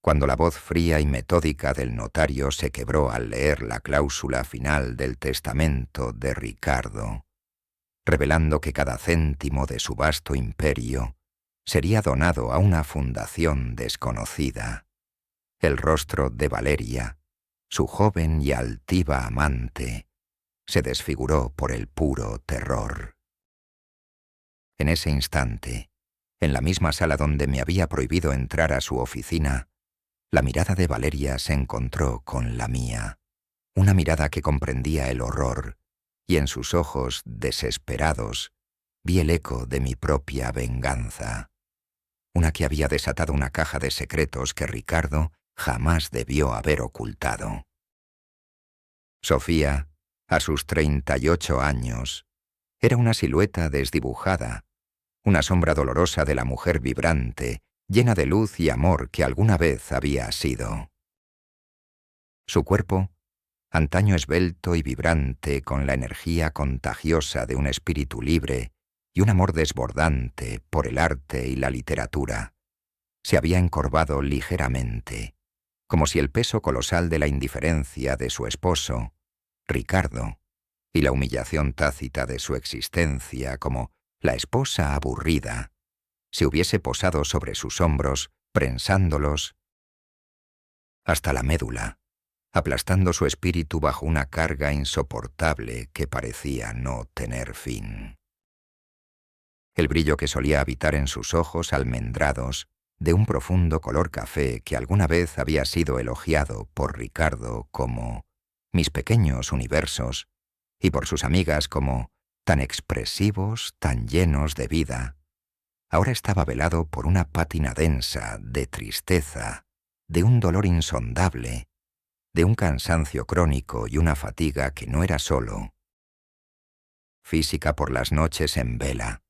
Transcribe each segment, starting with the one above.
cuando la voz fría y metódica del notario se quebró al leer la cláusula final del testamento de Ricardo, revelando que cada céntimo de su vasto imperio sería donado a una fundación desconocida. El rostro de Valeria, su joven y altiva amante, se desfiguró por el puro terror. En ese instante, en la misma sala donde me había prohibido entrar a su oficina, la mirada de Valeria se encontró con la mía, una mirada que comprendía el horror, y en sus ojos desesperados vi el eco de mi propia venganza, una que había desatado una caja de secretos que Ricardo jamás debió haber ocultado. Sofía, a sus 38 años, era una silueta desdibujada, una sombra dolorosa de la mujer vibrante, llena de luz y amor que alguna vez había sido. Su cuerpo, antaño esbelto y vibrante con la energía contagiosa de un espíritu libre y un amor desbordante por el arte y la literatura, se había encorvado ligeramente, como si el peso colosal de la indiferencia de su esposo, Ricardo, y la humillación tácita de su existencia como la esposa aburrida, se hubiese posado sobre sus hombros, prensándolos hasta la médula, aplastando su espíritu bajo una carga insoportable que parecía no tener fin. El brillo que solía habitar en sus ojos almendrados, de un profundo color café que alguna vez había sido elogiado por Ricardo como mis pequeños universos, y por sus amigas como tan expresivos, tan llenos de vida, ahora estaba velado por una pátina densa de tristeza, de un dolor insondable, de un cansancio crónico y una fatiga que no era solo física por las noches en vela,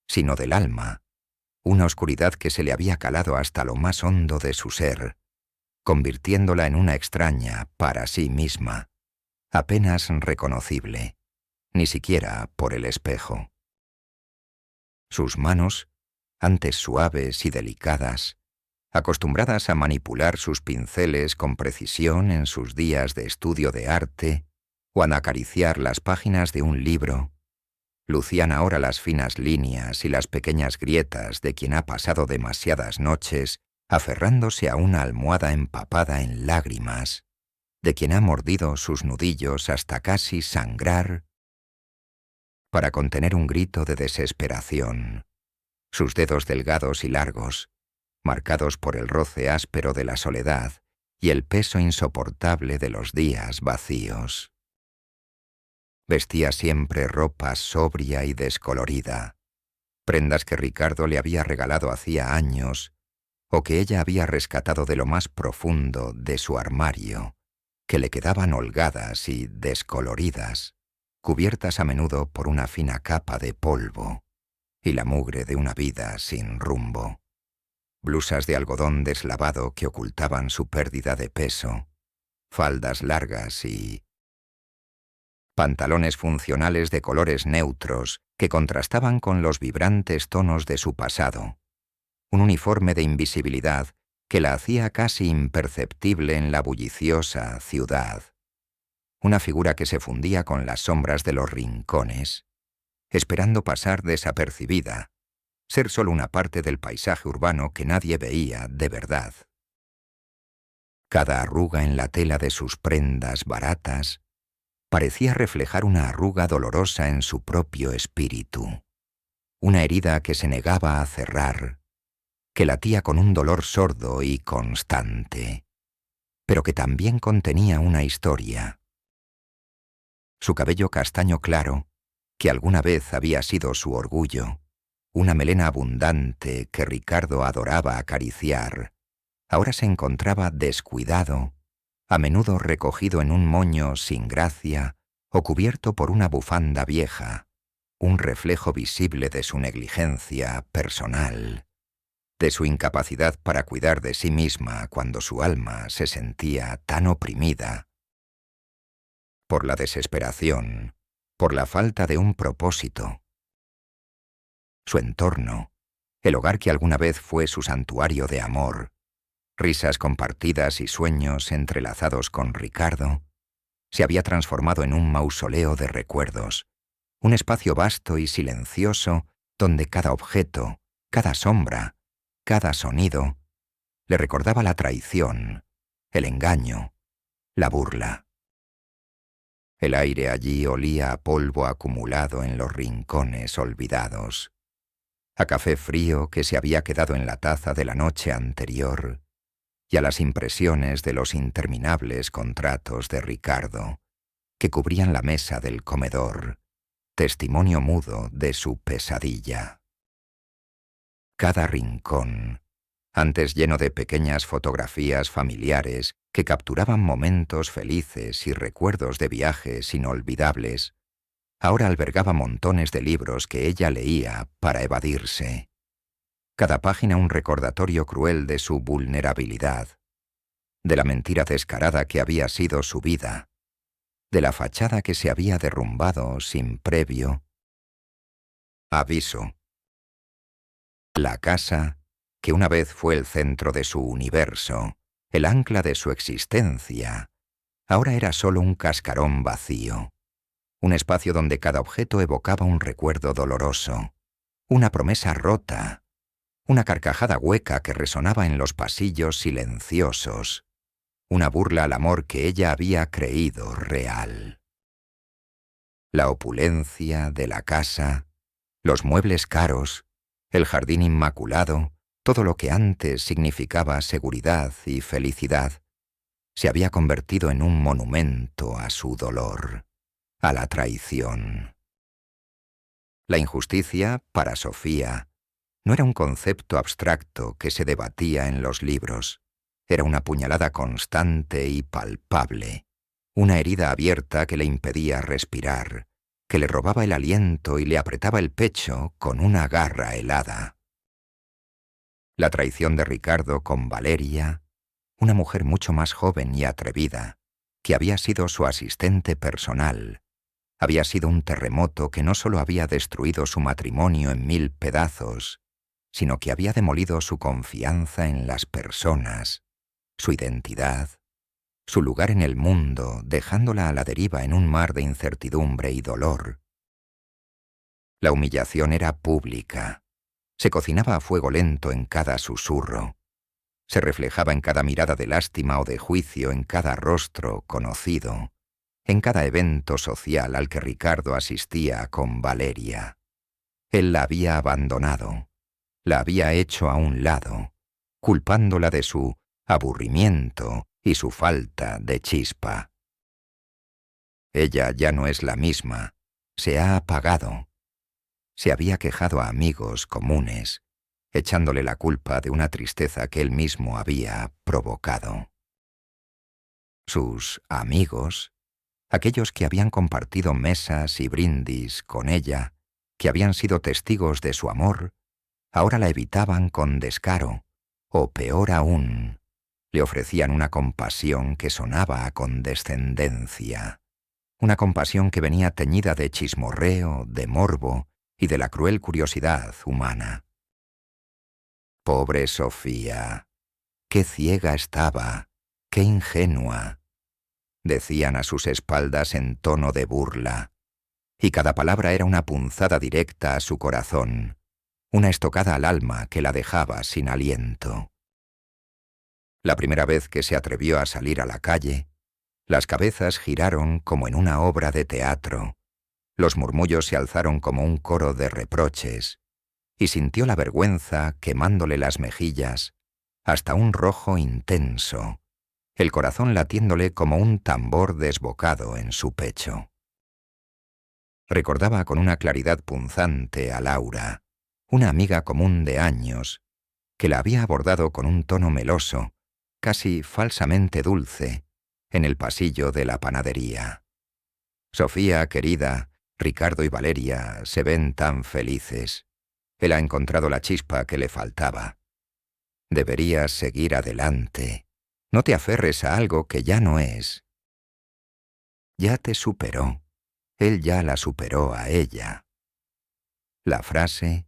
sino del alma, una oscuridad que se le había calado hasta lo más hondo de su ser, convirtiéndola en una extraña para sí misma, apenas reconocible, ni siquiera por el espejo. Sus manos, antes suaves y delicadas, acostumbradas a manipular sus pinceles con precisión en sus días de estudio de arte o a acariciar las páginas de un libro, lucían ahora las finas líneas y las pequeñas grietas de quien ha pasado demasiadas noches aferrándose a una almohada empapada en lágrimas, de quien ha mordido sus nudillos hasta casi sangrar para contener un grito de desesperación. Sus dedos delgados y largos, marcados por el roce áspero de la soledad y el peso insoportable de los días vacíos. Vestía siempre ropa sobria y descolorida, prendas que Ricardo le había regalado hacía años o que ella había rescatado de lo más profundo de su armario, que le quedaban holgadas y descoloridas, cubiertas a menudo por una fina capa de polvo y la mugre de una vida sin rumbo. Blusas de algodón deslavado que ocultaban su pérdida de peso, faldas largas y pantalones funcionales de colores neutros que contrastaban con los vibrantes tonos de su pasado, un uniforme de invisibilidad que la hacía casi imperceptible en la bulliciosa ciudad, una figura que se fundía con las sombras de los rincones, esperando pasar desapercibida, ser solo una parte del paisaje urbano que nadie veía de verdad. Cada arruga en la tela de sus prendas baratas parecía reflejar una arruga dolorosa en su propio espíritu, una herida que se negaba a cerrar, que latía con un dolor sordo y constante, pero que también contenía una historia. Su cabello castaño claro, que alguna vez había sido su orgullo, una melena abundante que Ricardo adoraba acariciar, ahora se encontraba descuidado, a menudo recogido en un moño sin gracia o cubierto por una bufanda vieja, un reflejo visible de su negligencia personal, de su incapacidad para cuidar de sí misma cuando su alma se sentía tan oprimida por la desesperación, por la falta de un propósito. Su entorno, el hogar que alguna vez fue su santuario de amor, Risas compartidas y sueños entrelazados con Ricardo, se había transformado en un mausoleo de recuerdos, un espacio vasto y silencioso donde cada objeto, cada sombra, cada sonido, le recordaba la traición, el engaño, la burla. El aire allí olía a polvo acumulado en los rincones olvidados, a café frío que se había quedado en la taza de la noche anterior y a las impresiones de los interminables contratos de Ricardo que cubrían la mesa del comedor, testimonio mudo de su pesadilla. Cada rincón, antes lleno de pequeñas fotografías familiares que capturaban momentos felices y recuerdos de viajes inolvidables, ahora albergaba montones de libros que ella leía para evadirse. Cada página un recordatorio cruel de su vulnerabilidad, de la mentira descarada que había sido su vida, de la fachada que se había derrumbado sin previo aviso. La casa, que una vez fue el centro de su universo, el ancla de su existencia, ahora era solo un cascarón vacío, un espacio donde cada objeto evocaba un recuerdo doloroso, una promesa rota, una carcajada hueca que resonaba en los pasillos silenciosos, una burla al amor que ella había creído real. La opulencia de la casa, los muebles caros, el jardín inmaculado, todo lo que antes significaba seguridad y felicidad, se había convertido en un monumento a su dolor, a la traición. La injusticia, para Sofía, no era un concepto abstracto que se debatía en los libros. Era una puñalada constante y palpable, una herida abierta que le impedía respirar, que le robaba el aliento y le apretaba el pecho con una garra helada. La traición de Ricardo con Valeria, una mujer mucho más joven y atrevida, que había sido su asistente personal, había sido un terremoto que no solo había destruido su matrimonio en 1000 pedazos, sino que había demolido su confianza en las personas, su identidad, su lugar en el mundo, dejándola a la deriva en un mar de incertidumbre y dolor. La humillación era pública, se cocinaba a fuego lento en cada susurro, se reflejaba en cada mirada de lástima o de juicio, en cada rostro conocido, en cada evento social al que Ricardo asistía con Valeria. Él la había abandonado, la había hecho a un lado, culpándola de su aburrimiento y su falta de chispa. Ella ya no es la misma, se ha apagado. Se había quejado a amigos comunes, echándole la culpa de una tristeza que él mismo había provocado. Sus amigos, aquellos que habían compartido mesas y brindis con ella, que habían sido testigos de su amor, ahora la evitaban con descaro, o peor aún, le ofrecían una compasión que sonaba a condescendencia, una compasión que venía teñida de chismorreo, de morbo y de la cruel curiosidad humana. Pobre Sofía, qué ciega estaba, qué ingenua, decían a sus espaldas en tono de burla, y cada palabra era una punzada directa a su corazón, una estocada al alma que la dejaba sin aliento. La primera vez que se atrevió a salir a la calle, las cabezas giraron como en una obra de teatro, los murmullos se alzaron como un coro de reproches, y sintió la vergüenza quemándole las mejillas hasta un rojo intenso, el corazón latiéndole como un tambor desbocado en su pecho. Recordaba con una claridad punzante a Laura, una amiga común de años, que la había abordado con un tono meloso, casi falsamente dulce, en el pasillo de la panadería. Sofía, querida, Ricardo y Valeria se ven tan felices. Él ha encontrado la chispa que le faltaba. Deberías seguir adelante. No te aferres a algo que ya no es. Ya te superó. Él ya la superó a ella. La frase,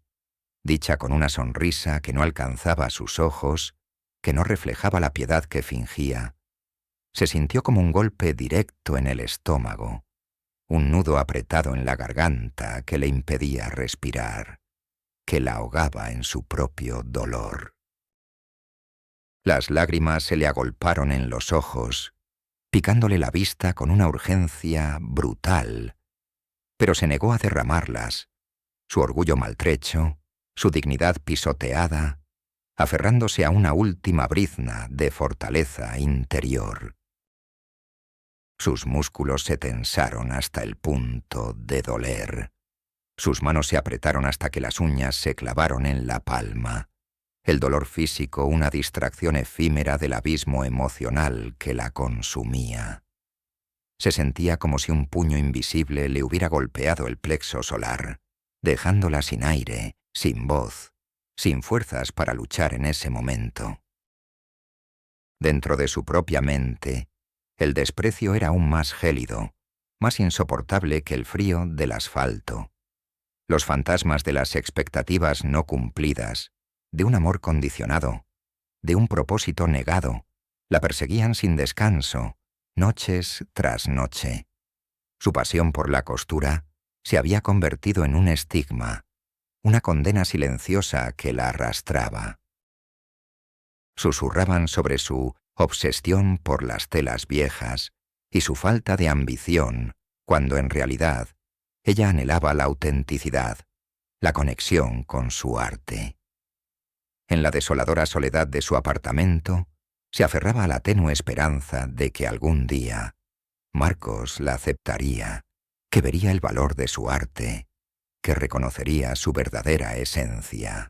dicha con una sonrisa que no alcanzaba sus ojos, que no reflejaba la piedad que fingía, se sintió como un golpe directo en el estómago, un nudo apretado en la garganta que le impedía respirar, que la ahogaba en su propio dolor. Las lágrimas se le agolparon en los ojos, picándole la vista con una urgencia brutal, pero se negó a derramarlas, su orgullo maltrecho, su dignidad pisoteada, aferrándose a una última brizna de fortaleza interior. Sus músculos se tensaron hasta el punto de doler. Sus manos se apretaron hasta que las uñas se clavaron en la palma. El dolor físico, una distracción efímera del abismo emocional que la consumía. Se sentía como si un puño invisible le hubiera golpeado el plexo solar, dejándola sin aire, sin voz, sin fuerzas para luchar en ese momento. Dentro de su propia mente, el desprecio era aún más gélido, más insoportable que el frío del asfalto. Los fantasmas de las expectativas no cumplidas, de un amor condicionado, de un propósito negado, la perseguían sin descanso, noches tras noche. Su pasión por la costura se había convertido en un estigma, una condena silenciosa que la arrastraba. Susurraban sobre su obsesión por las telas viejas y su falta de ambición, cuando en realidad ella anhelaba la autenticidad, la conexión con su arte. En la desoladora soledad de su apartamento, se aferraba a la tenue esperanza de que algún día Marcos la aceptaría, que vería el valor de su arte, que reconocería su verdadera esencia.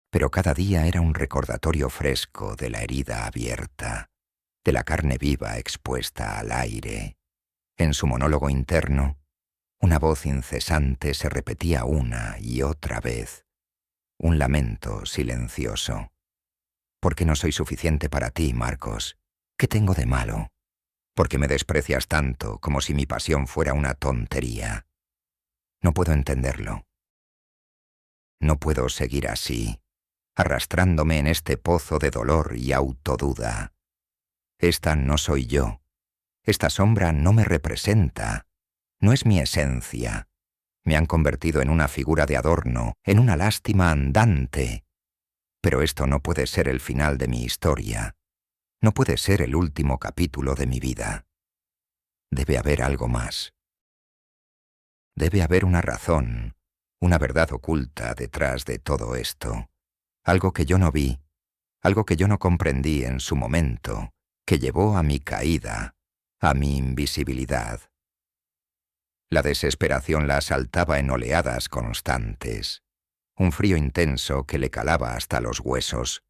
Pero cada día era un recordatorio fresco de la herida abierta, de la carne viva expuesta al aire. En su monólogo interno, una voz incesante se repetía una y otra vez, un lamento silencioso. ¿Por qué no soy suficiente para ti, Marcos? ¿Qué tengo de malo? ¿Por qué me desprecias tanto como si mi pasión fuera una tontería? No puedo entenderlo. No puedo seguir así, arrastrándome en este pozo de dolor y autoduda. Esta no soy yo. Esta sombra no me representa. No es mi esencia. Me han convertido en una figura de adorno, en una lástima andante. Pero esto no puede ser el final de mi historia. No puede ser el último capítulo de mi vida. Debe haber algo más. Debe haber una razón, una verdad oculta detrás de todo esto. Algo que yo no vi, algo que yo no comprendí en su momento, que llevó a mi caída, a mi invisibilidad. La desesperación la asaltaba en oleadas constantes, un frío intenso que le calaba hasta los huesos,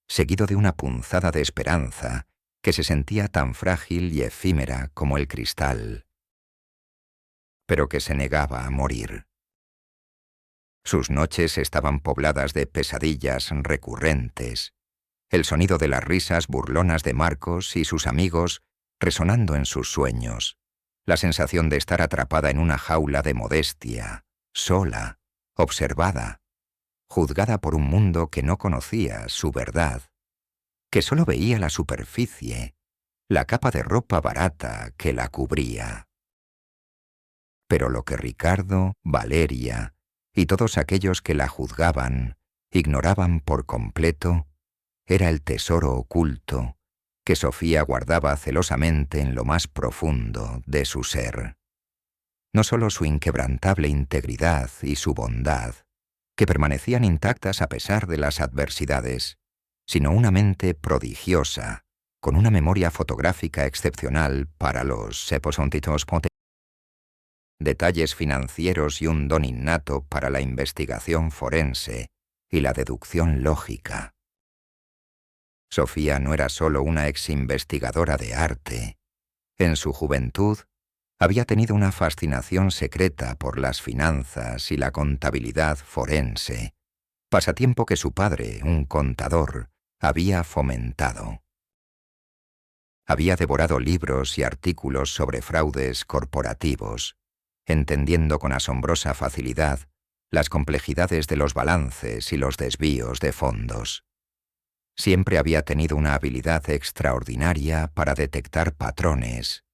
seguido de una punzada de esperanza que se sentía tan frágil y efímera como el cristal, pero que se negaba a morir. Sus noches estaban pobladas de pesadillas recurrentes, el sonido de las risas burlonas de Marcos y sus amigos resonando en sus sueños, la sensación de estar atrapada en una jaula de modestia, sola, observada, juzgada por un mundo que no conocía su verdad, que solo veía la superficie, la capa de ropa barata que la cubría. Pero lo que Ricardo, Valeria y todos aquellos que la juzgaban, ignoraban por completo, era el tesoro oculto que Sofía guardaba celosamente en lo más profundo de su ser. No solo su inquebrantable integridad y su bondad, que permanecían intactas a pesar de las adversidades, sino una mente prodigiosa, con una memoria fotográfica excepcional para los detalles financieros y un don innato para la investigación forense y la deducción lógica. Sofía no era solo una ex-investigadora de arte. En su juventud, había tenido una fascinación secreta por las finanzas y la contabilidad forense, pasatiempo que su padre, un contador, había fomentado. Había devorado libros y artículos sobre fraudes corporativos, entendiendo con asombrosa facilidad las complejidades de los balances y los desvíos de fondos. Siempre había tenido una habilidad extraordinaria para detectar patrones,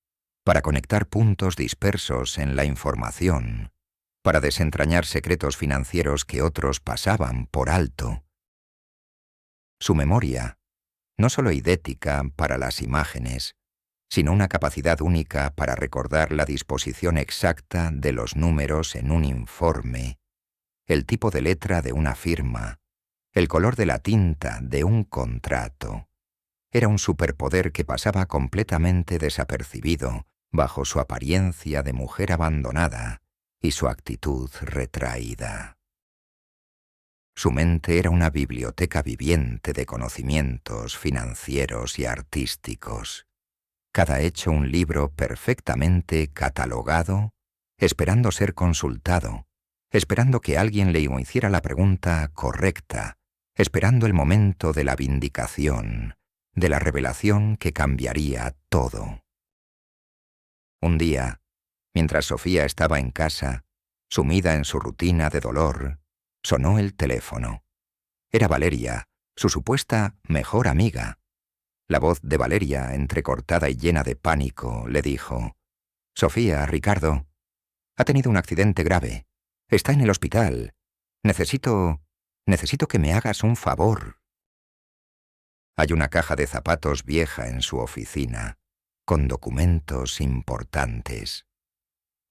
para conectar puntos dispersos en la información, para desentrañar secretos financieros que otros pasaban por alto. Su memoria, no solo idética para las imágenes, sino una capacidad única para recordar la disposición exacta de los números en un informe, el tipo de letra de una firma, el color de la tinta de un contrato. Era un superpoder que pasaba completamente desapercibido bajo su apariencia de mujer abandonada y su actitud retraída. Su mente era una biblioteca viviente de conocimientos financieros y artísticos, cada hecho un libro perfectamente catalogado, esperando ser consultado, esperando que alguien le hiciera la pregunta correcta, esperando el momento de la vindicación, de la revelación que cambiaría todo. Un día, mientras Sofía estaba en casa, sumida en su rutina de dolor, sonó el teléfono. Era Valeria, su supuesta mejor amiga. La voz de Valeria, entrecortada y llena de pánico, le dijo: «Sofía, Ricardo, ha tenido un accidente grave. Está en el hospital. Necesito que me hagas un favor». Hay una caja de zapatos vieja en su oficina, con documentos importantes.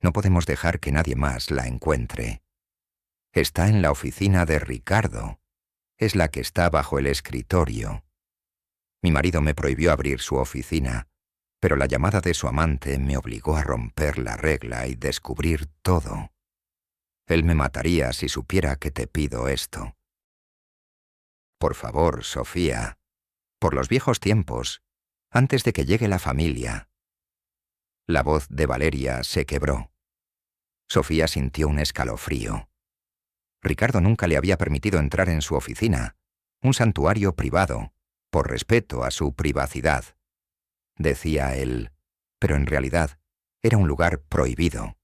No podemos dejar que nadie más la encuentre. Está en la oficina de Ricardo. Es la que está bajo el escritorio. Mi marido me prohibió abrir su oficina, pero la llamada de su amante me obligó a romper la regla y descubrir todo. Él me mataría si supiera que te pido esto. Por favor, Sofía, por los viejos tiempos, antes de que llegue la familia. La voz de Valeria se quebró. Sofía sintió un escalofrío. Ricardo nunca le había permitido entrar en su oficina, un santuario privado, por respeto a su privacidad. Decía él, pero en realidad era un lugar prohibido.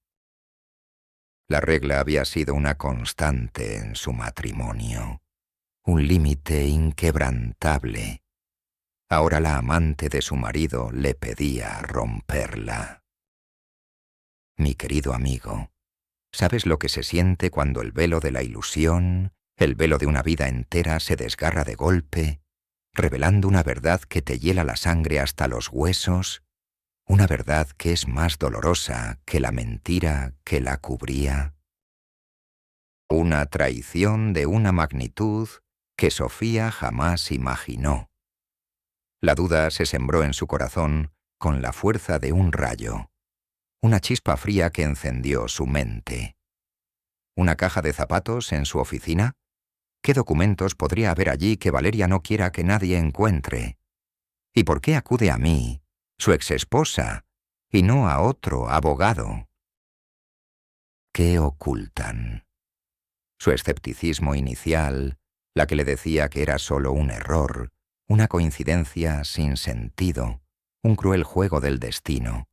La regla había sido una constante en su matrimonio, un límite inquebrantable. Ahora la amante de su marido le pedía romperla. Mi querido amigo, ¿sabes lo que se siente cuando el velo de la ilusión, el velo de una vida entera se desgarra de golpe, revelando una verdad que te hiela la sangre hasta los huesos, una verdad que es más dolorosa que la mentira que la cubría? Una traición de una magnitud que Sofía jamás imaginó. La duda se sembró en su corazón con la fuerza de un rayo, una chispa fría que encendió su mente. ¿Una caja de zapatos en su oficina? ¿Qué documentos podría haber allí que Valeria no quiera que nadie encuentre? ¿Y por qué acude a mí, su exesposa, y no a otro abogado? ¿Qué ocultan? Su escepticismo inicial, la que le decía que era solo un error, una coincidencia sin sentido, un cruel juego del destino,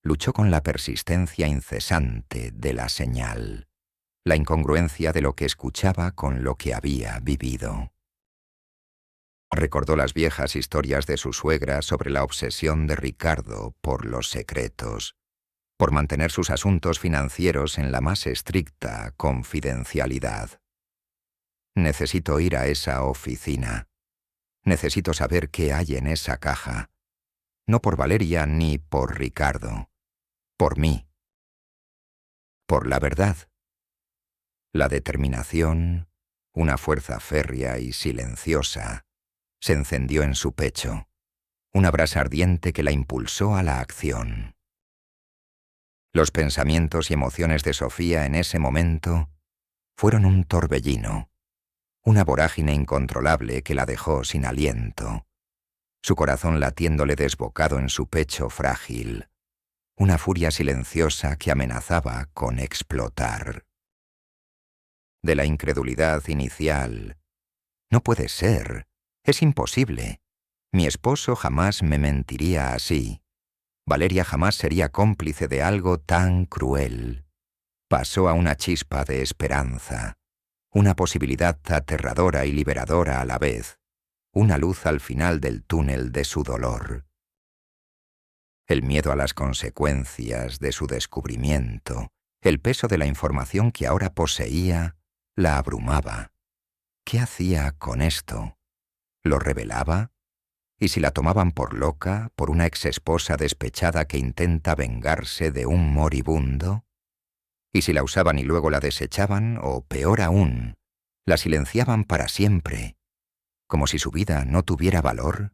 luchó con la persistencia incesante de la señal, la incongruencia de lo que escuchaba con lo que había vivido. Recordó las viejas historias de su suegra sobre la obsesión de Ricardo por los secretos, por mantener sus asuntos financieros en la más estricta confidencialidad. Necesito ir a esa oficina. Necesito saber qué hay en esa caja. No por Valeria ni por Ricardo. Por mí. Por la verdad. La determinación, una fuerza férrea y silenciosa, se encendió en su pecho, una brasa ardiente que la impulsó a la acción. Los pensamientos y emociones de Sofía en ese momento fueron un torbellino, una vorágine incontrolable que la dejó sin aliento, su corazón latiéndole desbocado en su pecho frágil, una furia silenciosa que amenazaba con explotar. De la incredulidad inicial, «No puede ser, es imposible, mi esposo jamás me mentiría así, Valeria jamás sería cómplice de algo tan cruel», pasó a una chispa de esperanza, una posibilidad aterradora y liberadora a la vez, una luz al final del túnel de su dolor. El miedo a las consecuencias de su descubrimiento, el peso de la información que ahora poseía, la abrumaba. ¿Qué hacía con esto? ¿Lo revelaba? ¿Y si la tomaban por loca, por una exesposa despechada que intenta vengarse de un moribundo? ¿Y si la usaban y luego la desechaban, o peor aún, la silenciaban para siempre, como si su vida no tuviera valor?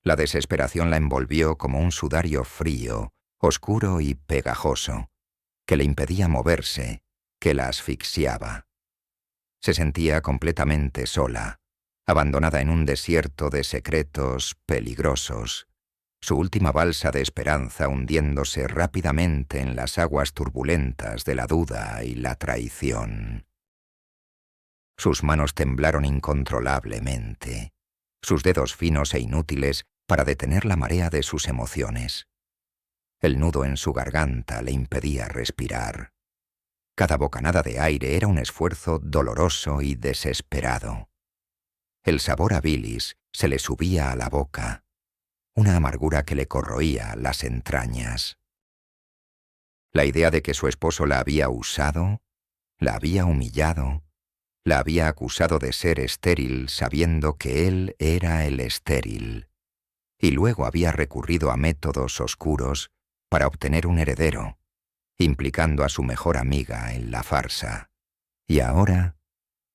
La desesperación la envolvió como un sudario frío, oscuro y pegajoso, que le impedía moverse, que la asfixiaba. Se sentía completamente sola, abandonada en un desierto de secretos peligrosos, su última balsa de esperanza hundiéndose rápidamente en las aguas turbulentas de la duda y la traición. Sus manos temblaron incontrolablemente, sus dedos finos e inútiles para detener la marea de sus emociones. El nudo en su garganta le impedía respirar. Cada bocanada de aire era un esfuerzo doloroso y desesperado. El sabor a bilis se le subía a la boca, una amargura que le corroía las entrañas. La idea de que su esposo la había usado, la había humillado, la había acusado de ser estéril sabiendo que él era el estéril, y luego había recurrido a métodos oscuros para obtener un heredero, implicando a su mejor amiga en la farsa. Y ahora,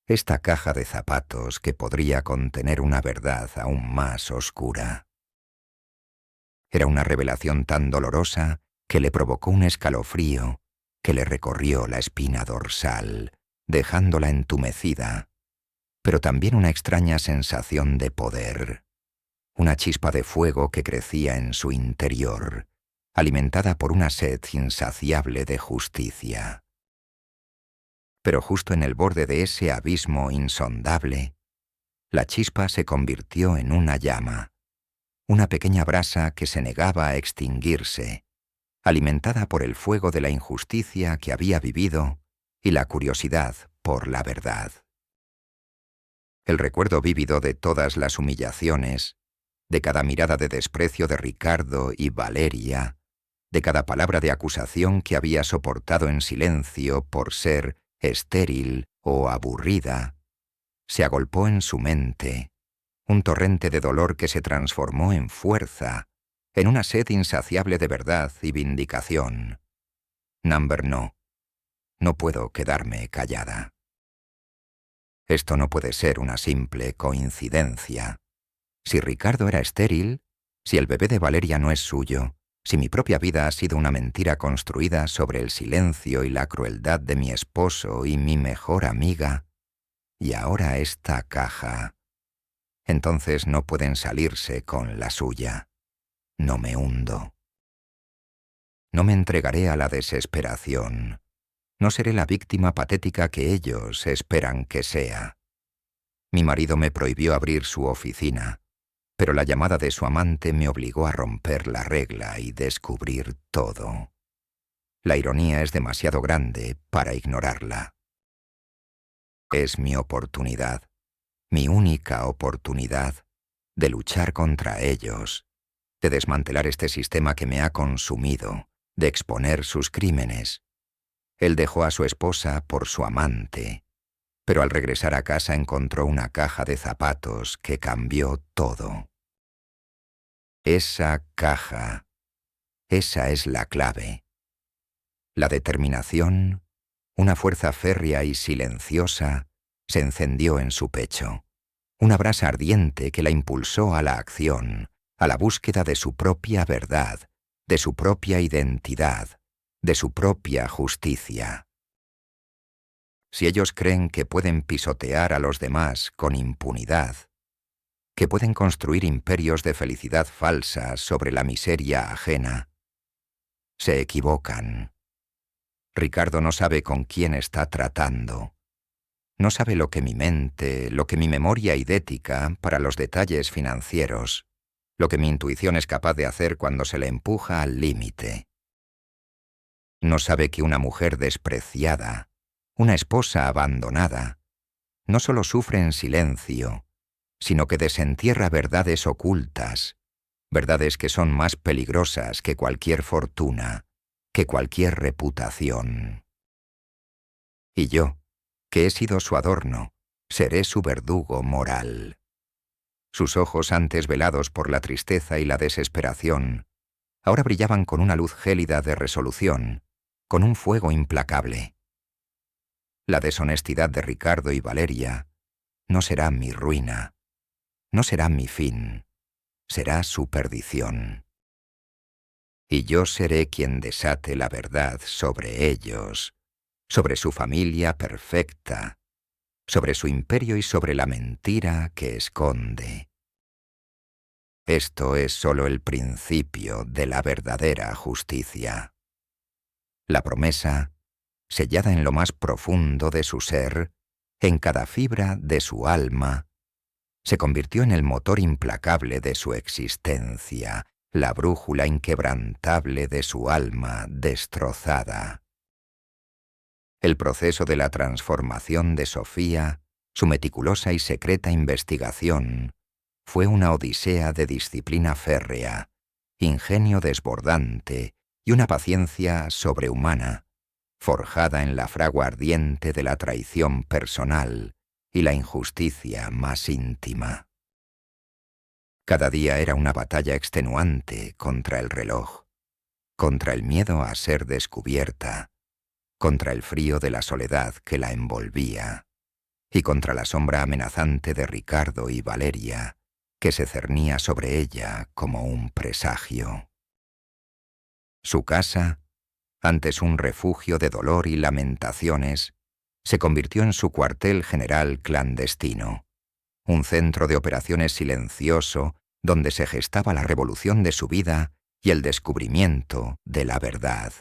esta caja de zapatos que podría contener una verdad aún más oscura. Era una revelación tan dolorosa que le provocó un escalofrío que le recorrió la espina dorsal, dejándola entumecida, pero también una extraña sensación de poder, una chispa de fuego que crecía en su interior, alimentada por una sed insaciable de justicia. Pero justo en el borde de ese abismo insondable, la chispa se convirtió en una llama, una pequeña brasa que se negaba a extinguirse, alimentada por el fuego de la injusticia que había vivido y la curiosidad por la verdad. El recuerdo vívido de todas las humillaciones, de cada mirada de desprecio de Ricardo y Valeria, de cada palabra de acusación que había soportado en silencio por ser estéril o aburrida, se agolpó en su mente, un torrente de dolor que se transformó en fuerza, en una sed insaciable de verdad y vindicación. Number no puedo quedarme callada. Esto no puede ser una simple coincidencia. Si Ricardo era estéril, si el bebé de Valeria no es suyo, si mi propia vida ha sido una mentira construida sobre el silencio y la crueldad de mi esposo y mi mejor amiga, y ahora esta caja, entonces no pueden salirse con la suya. No me hundo. No me entregaré a la desesperación. No seré la víctima patética que ellos esperan que sea. Mi marido me prohibió abrir su oficina, pero la llamada de su amante me obligó a romper la regla y descubrir todo. La ironía es demasiado grande para ignorarla. Es mi oportunidad, mi única oportunidad, de luchar contra ellos, de desmantelar este sistema que me ha consumido, de exponer sus crímenes. Él dejó a su esposa por su amante, pero al regresar a casa encontró una caja de zapatos que cambió todo. Esa caja, esa es la clave. La determinación, una fuerza férrea y silenciosa, se encendió en su pecho. Una brasa ardiente que la impulsó a la acción, a la búsqueda de su propia verdad, de su propia identidad, de su propia justicia. Si ellos creen que pueden pisotear a los demás con impunidad, que pueden construir imperios de felicidad falsa sobre la miseria ajena, se equivocan. Ricardo no sabe con quién está tratando. No sabe lo que mi mente, lo que mi memoria idética para los detalles financieros, lo que mi intuición es capaz de hacer cuando se le empuja al límite. No sabe que una mujer despreciada, una esposa abandonada, no solo sufre en silencio, sino que desentierra verdades ocultas, verdades que son más peligrosas que cualquier fortuna, que cualquier reputación. Y yo, que he sido su adorno, seré su verdugo moral. Sus ojos antes velados por la tristeza y la desesperación, ahora brillaban con una luz gélida de resolución, con un fuego implacable. La deshonestidad de Ricardo y Valeria no será mi ruina, no será mi fin, será su perdición. Y yo seré quien desate la verdad sobre ellos, sobre su familia perfecta, sobre su imperio y sobre la mentira que esconde. Esto es sólo el principio de la verdadera justicia. La promesa, sellada en lo más profundo de su ser, en cada fibra de su alma, se convirtió en el motor implacable de su existencia, la brújula inquebrantable de su alma destrozada. El proceso de la transformación de Sofía, su meticulosa y secreta investigación, fue una odisea de disciplina férrea, ingenio desbordante y una paciencia sobrehumana, forjada en la fragua ardiente de la traición personal y la injusticia más íntima. Cada día era una batalla extenuante contra el reloj, contra el miedo a ser descubierta, contra el frío de la soledad que la envolvía, y contra la sombra amenazante de Ricardo y Valeria, que se cernía sobre ella como un presagio. Su casa, antes un refugio de dolor y lamentaciones, se convirtió en su cuartel general clandestino, un centro de operaciones silencioso donde se gestaba la revolución de su vida y el descubrimiento de la verdad.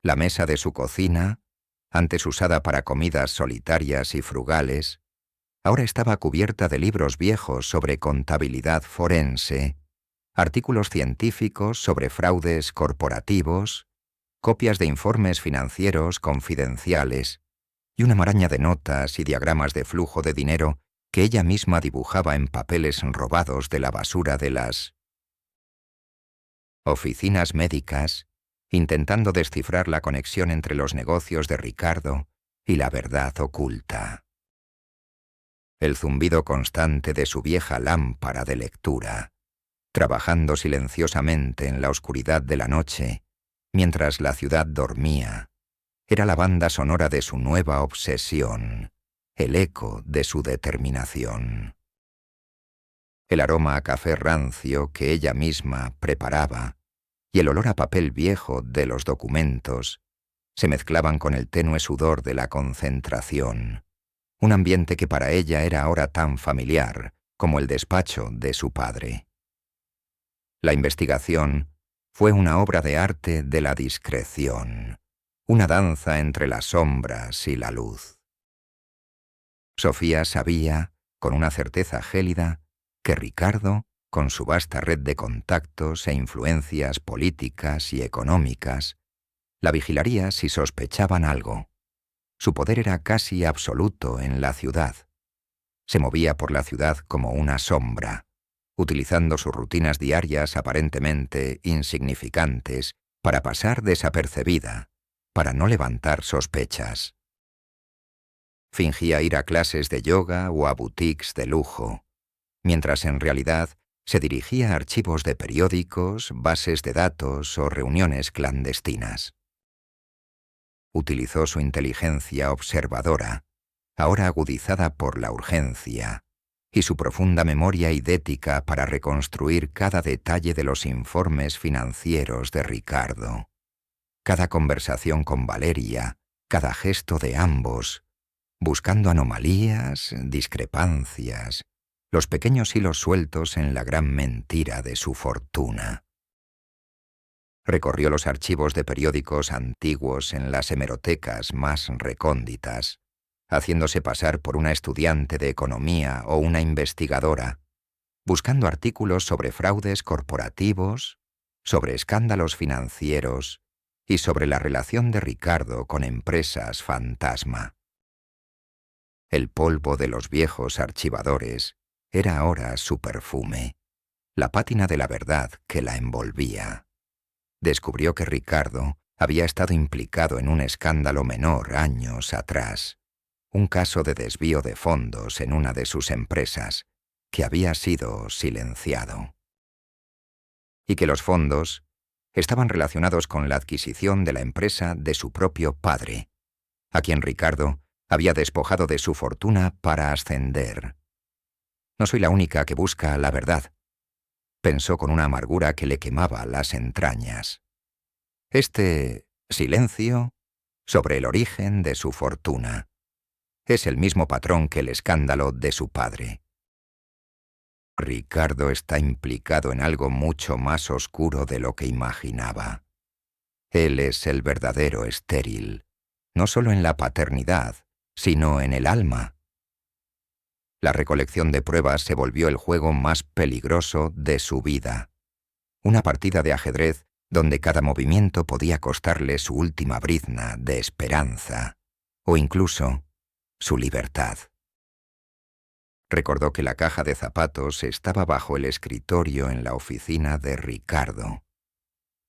La mesa de su cocina, antes usada para comidas solitarias y frugales, ahora estaba cubierta de libros viejos sobre contabilidad forense, artículos científicos sobre fraudes corporativos, copias de informes financieros confidenciales y una maraña de notas y diagramas de flujo de dinero que ella misma dibujaba en papeles robados de la basura de las oficinas médicas, intentando descifrar la conexión entre los negocios de Ricardo y la verdad oculta. El zumbido constante de su vieja lámpara de lectura, trabajando silenciosamente en la oscuridad de la noche, mientras la ciudad dormía, era la banda sonora de su nueva obsesión, el eco de su determinación. El aroma a café rancio que ella misma preparaba y el olor a papel viejo de los documentos se mezclaban con el tenue sudor de la concentración, un ambiente que para ella era ahora tan familiar como el despacho de su padre. La investigación fue una obra de arte de la discreción, una danza entre las sombras y la luz. Sofía sabía, con una certeza gélida, que Ricardo, con su vasta red de contactos e influencias políticas y económicas, la vigilaría si sospechaban algo. Su poder era casi absoluto en la ciudad. Se movía por la ciudad como una sombra, utilizando sus rutinas diarias aparentemente insignificantes para pasar desapercibida, para no levantar sospechas. Fingía ir a clases de yoga o a boutiques de lujo, mientras en realidad se dirigía a archivos de periódicos, bases de datos o reuniones clandestinas. Utilizó su inteligencia observadora, ahora agudizada por la urgencia, y su profunda memoria idética para reconstruir cada detalle de los informes financieros de Ricardo, cada conversación con Valeria, cada gesto de ambos, buscando anomalías, discrepancias, los pequeños hilos sueltos en la gran mentira de su fortuna. Recorrió los archivos de periódicos antiguos en las hemerotecas más recónditas, haciéndose pasar por una estudiante de economía o una investigadora, buscando artículos sobre fraudes corporativos, sobre escándalos financieros y sobre la relación de Ricardo con empresas fantasma. El polvo de los viejos archivadores era ahora su perfume, la pátina de la verdad que la envolvía. Descubrió que Ricardo había estado implicado en un escándalo menor años atrás, un caso de desvío de fondos en una de sus empresas, que había sido silenciado. Y que los fondos estaban relacionados con la adquisición de la empresa de su propio padre, a quien Ricardo había despojado de su fortuna para ascender. No soy la única que busca la verdad, pensó con una amargura que le quemaba las entrañas. Este silencio sobre el origen de su fortuna es el mismo patrón que el escándalo de su padre. Ricardo está implicado en algo mucho más oscuro de lo que imaginaba. Él es el verdadero estéril, no solo en la paternidad, sino en el alma. La recolección de pruebas se volvió el juego más peligroso de su vida. Una partida de ajedrez donde cada movimiento podía costarle su última brizna de esperanza, o incluso su libertad. Recordó que la caja de zapatos estaba bajo el escritorio en la oficina de Ricardo.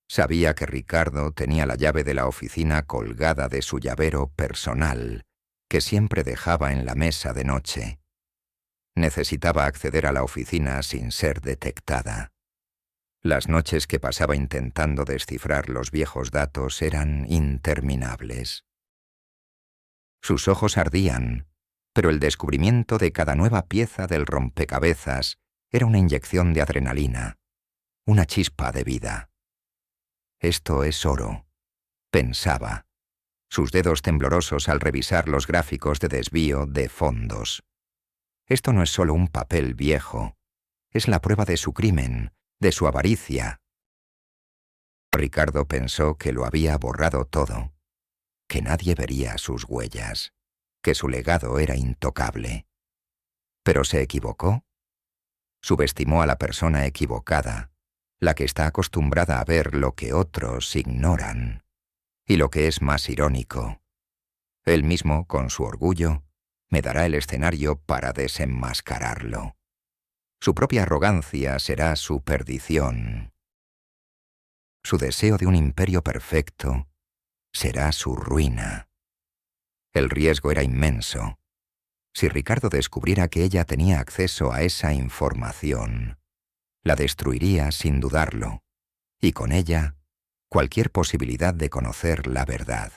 Sabía que Ricardo tenía la llave de la oficina colgada de su llavero personal, que siempre dejaba en la mesa de noche. Necesitaba acceder a la oficina sin ser detectada. Las noches que pasaba intentando descifrar los viejos datos eran interminables. Sus ojos ardían, pero el descubrimiento de cada nueva pieza del rompecabezas era una inyección de adrenalina, una chispa de vida. Esto es oro, pensaba, sus dedos temblorosos al revisar los gráficos de desvío de fondos. Esto no es solo un papel viejo, es la prueba de su crimen, de su avaricia. Ricardo pensó que lo había borrado todo, que nadie vería sus huellas, que su legado era intocable. Pero se equivocó. Subestimó a la persona equivocada, la que está acostumbrada a ver lo que otros ignoran. Y lo que es más irónico, él mismo, con su orgullo, me dará el escenario para desenmascararlo. Su propia arrogancia será su perdición. Su deseo de un imperio perfecto será su ruina. El riesgo era inmenso. Si Ricardo descubriera que ella tenía acceso a esa información, la destruiría sin dudarlo, y con ella cualquier posibilidad de conocer la verdad.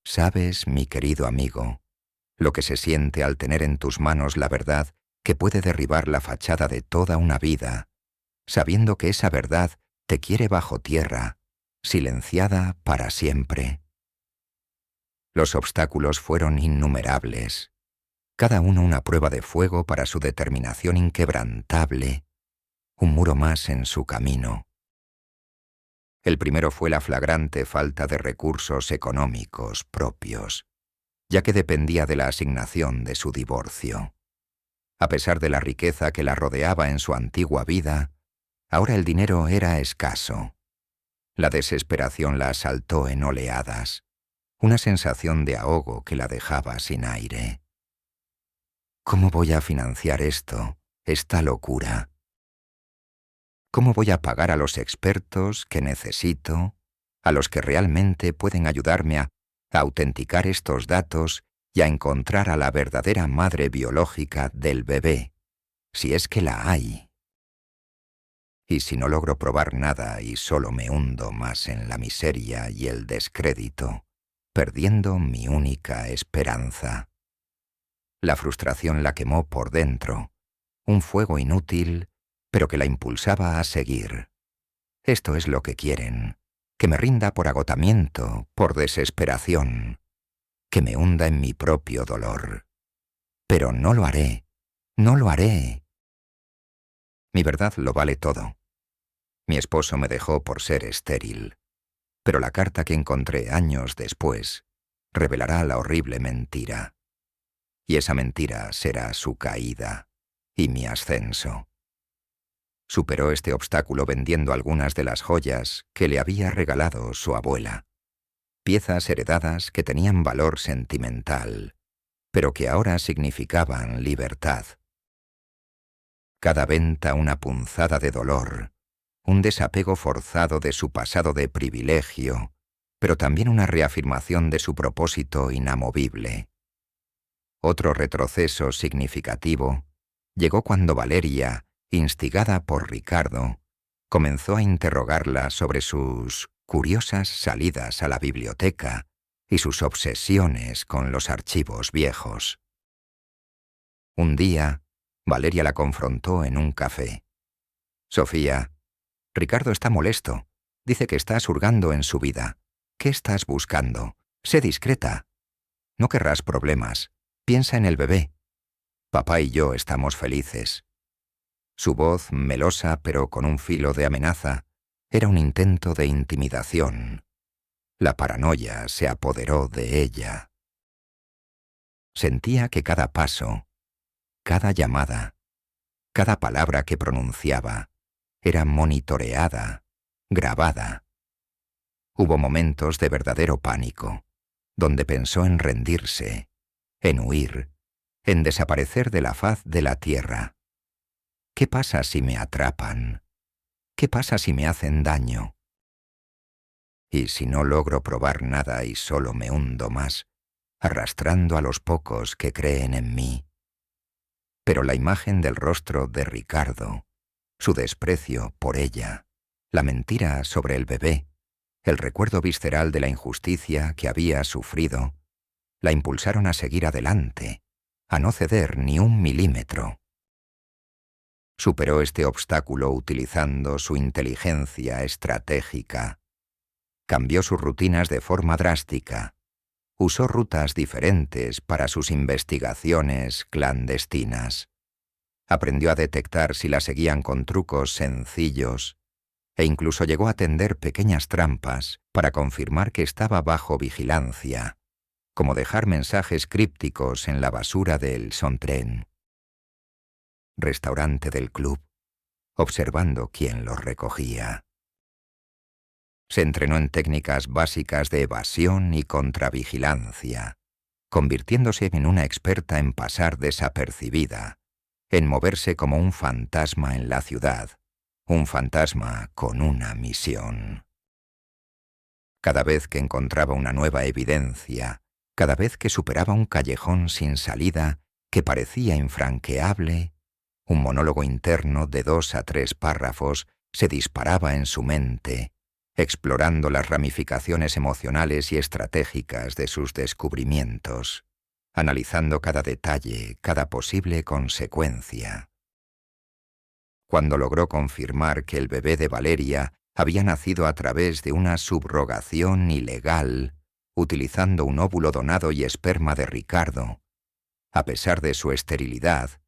¿Sabes, mi querido amigo, lo que se siente al tener en tus manos la verdad que puede derribar la fachada de toda una vida, sabiendo que esa verdad te quiere bajo tierra, silenciada para siempre? Los obstáculos fueron innumerables, cada uno una prueba de fuego para su determinación inquebrantable, un muro más en su camino. El primero fue la flagrante falta de recursos económicos propios, ya que dependía de la asignación de su divorcio. A pesar de la riqueza que la rodeaba en su antigua vida, ahora el dinero era escaso. La desesperación la asaltó en oleadas, una sensación de ahogo que la dejaba sin aire. ¿Cómo voy a financiar esto, esta locura? ¿Cómo voy a pagar a los expertos que necesito, a los que realmente pueden ayudarme a autenticar estos datos y a encontrar a la verdadera madre biológica del bebé, si es que la hay? Y si no logro probar nada y solo me hundo más en la miseria y el descrédito, perdiendo mi única esperanza. La frustración la quemó por dentro, un fuego inútil, pero que la impulsaba a seguir. Esto es lo que quieren, que me rinda por agotamiento, por desesperación, que me hunda en mi propio dolor. Pero no lo haré, no lo haré. Mi verdad lo vale todo. Mi esposo me dejó por ser estéril, pero la carta que encontré años después revelará la horrible mentira. Y esa mentira será su caída y mi ascenso. Superó este obstáculo vendiendo algunas de las joyas que le había regalado su abuela, piezas heredadas que tenían valor sentimental, pero que ahora significaban libertad. Cada venta una punzada de dolor, un desapego forzado de su pasado de privilegio, pero también una reafirmación de su propósito inamovible. Otro retroceso significativo llegó cuando Valeria, instigada por Ricardo, comenzó a interrogarla sobre sus curiosas salidas a la biblioteca y sus obsesiones con los archivos viejos. Un día, Valeria la confrontó en un café. «Sofía, Ricardo está molesto. Dice que estás hurgando en su vida. ¿Qué estás buscando? Sé discreta. No querrás problemas. Piensa en el bebé. Papá y yo estamos felices». Su voz, melosa pero con un filo de amenaza, era un intento de intimidación. La paranoia se apoderó de ella. Sentía que cada paso, cada llamada, cada palabra que pronunciaba, era monitoreada, grabada. Hubo momentos de verdadero pánico, donde pensó en rendirse, en huir, en desaparecer de la faz de la tierra. ¿Qué pasa si me atrapan? ¿Qué pasa si me hacen daño? ¿Y si no logro probar nada y solo me hundo más, arrastrando a los pocos que creen en mí? Pero la imagen del rostro de Ricardo, su desprecio por ella, la mentira sobre el bebé, el recuerdo visceral de la injusticia que había sufrido, la impulsaron a seguir adelante, a no ceder ni un milímetro. Superó este obstáculo utilizando su inteligencia estratégica. Cambió sus rutinas de forma drástica. Usó rutas diferentes para sus investigaciones clandestinas. Aprendió a detectar si la seguían con trucos sencillos e incluso llegó a tender pequeñas trampas para confirmar que estaba bajo vigilancia, como dejar mensajes crípticos en la basura del Sontrain, restaurante del club, observando quién los recogía. Se entrenó en técnicas básicas de evasión y contravigilancia, convirtiéndose en una experta en pasar desapercibida, en moverse como un fantasma en la ciudad, un fantasma con una misión. Cada vez que encontraba una nueva evidencia, cada vez que superaba un callejón sin salida que parecía infranqueable, un monólogo interno de 2 a 3 párrafos se disparaba en su mente, explorando las ramificaciones emocionales y estratégicas de sus descubrimientos, analizando cada detalle, cada posible consecuencia. Cuando logró confirmar que el bebé de Valeria había nacido a través de una subrogación ilegal, utilizando un óvulo donado y esperma de Ricardo, a pesar de su esterilidad,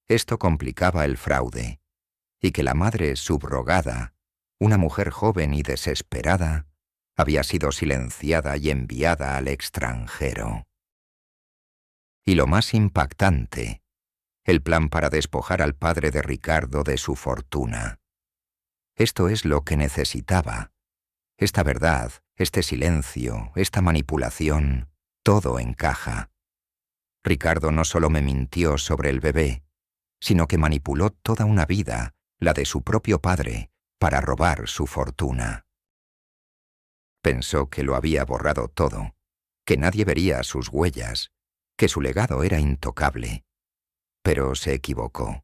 esto complicaba el fraude, y que la madre subrogada, una mujer joven y desesperada, había sido silenciada y enviada al extranjero. Y lo más impactante, el plan para despojar al padre de Ricardo de su fortuna. Esto es lo que necesitaba. Esta verdad, este silencio, esta manipulación, todo encaja. Ricardo no solo me mintió sobre el bebé, sino que manipuló toda una vida, la de su propio padre, para robar su fortuna. Pensó que lo había borrado todo, que nadie vería sus huellas, que su legado era intocable. Pero se equivocó.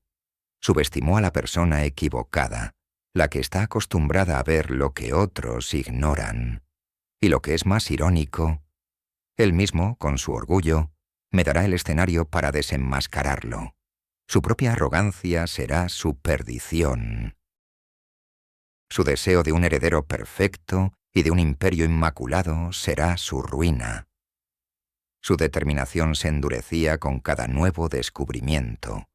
Subestimó a la persona equivocada, la que está acostumbrada a ver lo que otros ignoran. Y lo que es más irónico, él mismo, con su orgullo, me dará el escenario para desenmascararlo. Su propia arrogancia será su perdición. Su deseo de un heredero perfecto y de un imperio inmaculado será su ruina. Su determinación se endurecía con cada nuevo descubrimiento,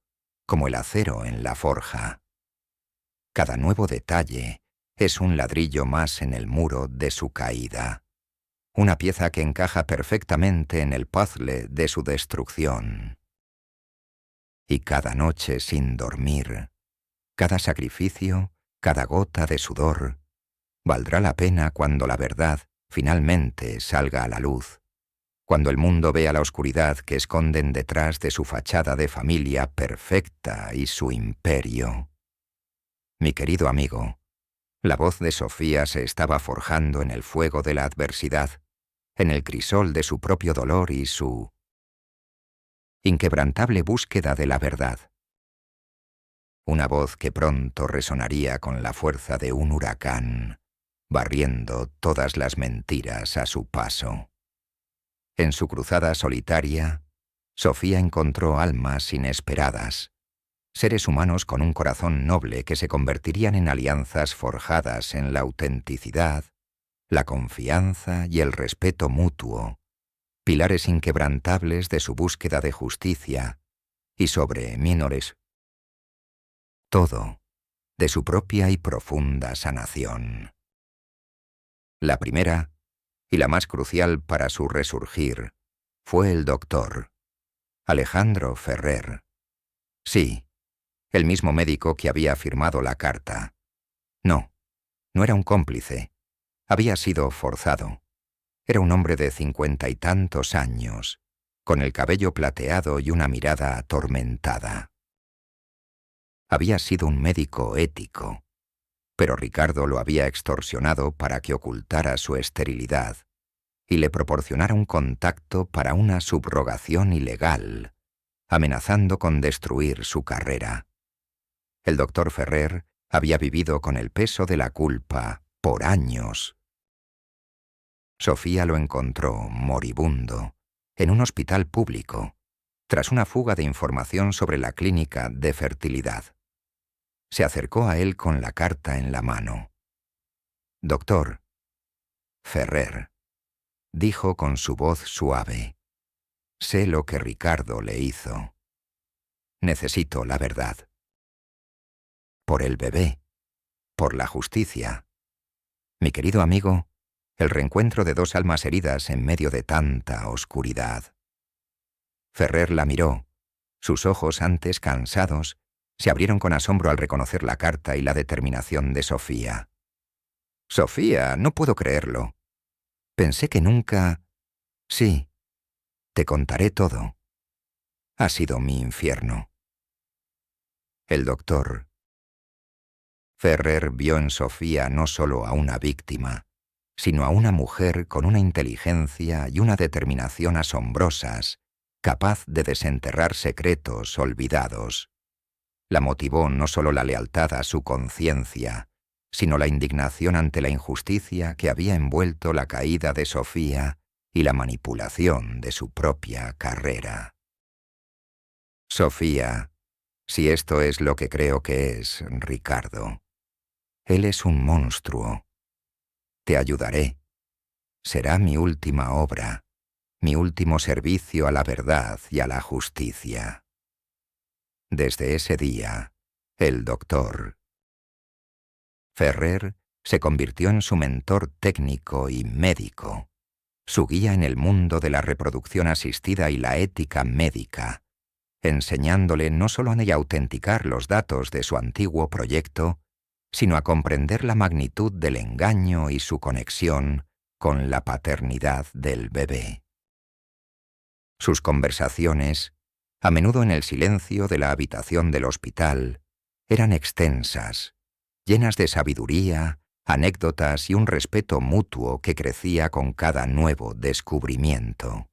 como el acero en la forja. Cada nuevo detalle es un ladrillo más en el muro de su caída, una pieza que encaja perfectamente en el puzzle de su destrucción. Y cada noche sin dormir, cada sacrificio, cada gota de sudor, valdrá la pena cuando la verdad finalmente salga a la luz, cuando el mundo vea la oscuridad que esconden detrás de su fachada de familia perfecta y su imperio. Mi querido amigo, la voz de Sofía se estaba forjando en el fuego de la adversidad, en el crisol de su propio dolor y su inquebrantable búsqueda de la verdad. Una voz que pronto resonaría con la fuerza de un huracán, barriendo todas las mentiras a su paso. En su cruzada solitaria, Sofía encontró almas inesperadas, seres humanos con un corazón noble que se convertirían en alianzas forjadas en la autenticidad, la confianza y el respeto mutuo, pilares inquebrantables de su búsqueda de justicia y sobre menores, todo de su propia y profunda sanación. La primera, y la más crucial para su resurgir, fue el doctor Alejandro Ferrer. Sí, el mismo médico que había firmado la carta. No, no era un cómplice. Había sido forzado. Era un hombre de 50 y tantos años, con el cabello plateado y una mirada atormentada. Había sido un médico ético, pero Ricardo lo había extorsionado para que ocultara su esterilidad y le proporcionara un contacto para una subrogación ilegal, amenazando con destruir su carrera. El doctor Ferrer había vivido con el peso de la culpa por años. Sofía lo encontró moribundo en un hospital público, tras una fuga de información sobre la clínica de fertilidad. Se acercó a él con la carta en la mano. «Doctor Ferrer», dijo con su voz suave, «sé lo que Ricardo le hizo. Necesito la verdad. Por el bebé, por la justicia. Mi querido amigo, el reencuentro de dos almas heridas en medio de tanta oscuridad». Ferrer la miró. Sus ojos, antes cansados, se abrieron con asombro al reconocer la carta y la determinación de Sofía. «Sofía, no puedo creerlo. Pensé que nunca...» «Sí, te contaré todo. Ha sido mi infierno». El doctor Ferrer vio en Sofía no solo a una víctima, sino a una mujer con una inteligencia y una determinación asombrosas, capaz de desenterrar secretos olvidados. La motivó no solo la lealtad a su conciencia, sino la indignación ante la injusticia que había envuelto la caída de Sofía y la manipulación de su propia carrera. «Sofía, si esto es lo que creo que es, Ricardo, él es un monstruo. Te ayudaré. Será mi última obra, mi último servicio a la verdad y a la justicia». Desde ese día, el doctor Ferrer se convirtió en su mentor técnico y médico, su guía en el mundo de la reproducción asistida y la ética médica, enseñándole no solo a autenticar los datos de su antiguo proyecto, sino a comprender la magnitud del engaño y su conexión con la paternidad del bebé. Sus conversaciones, a menudo en el silencio de la habitación del hospital, eran extensas, llenas de sabiduría, anécdotas y un respeto mutuo que crecía con cada nuevo descubrimiento.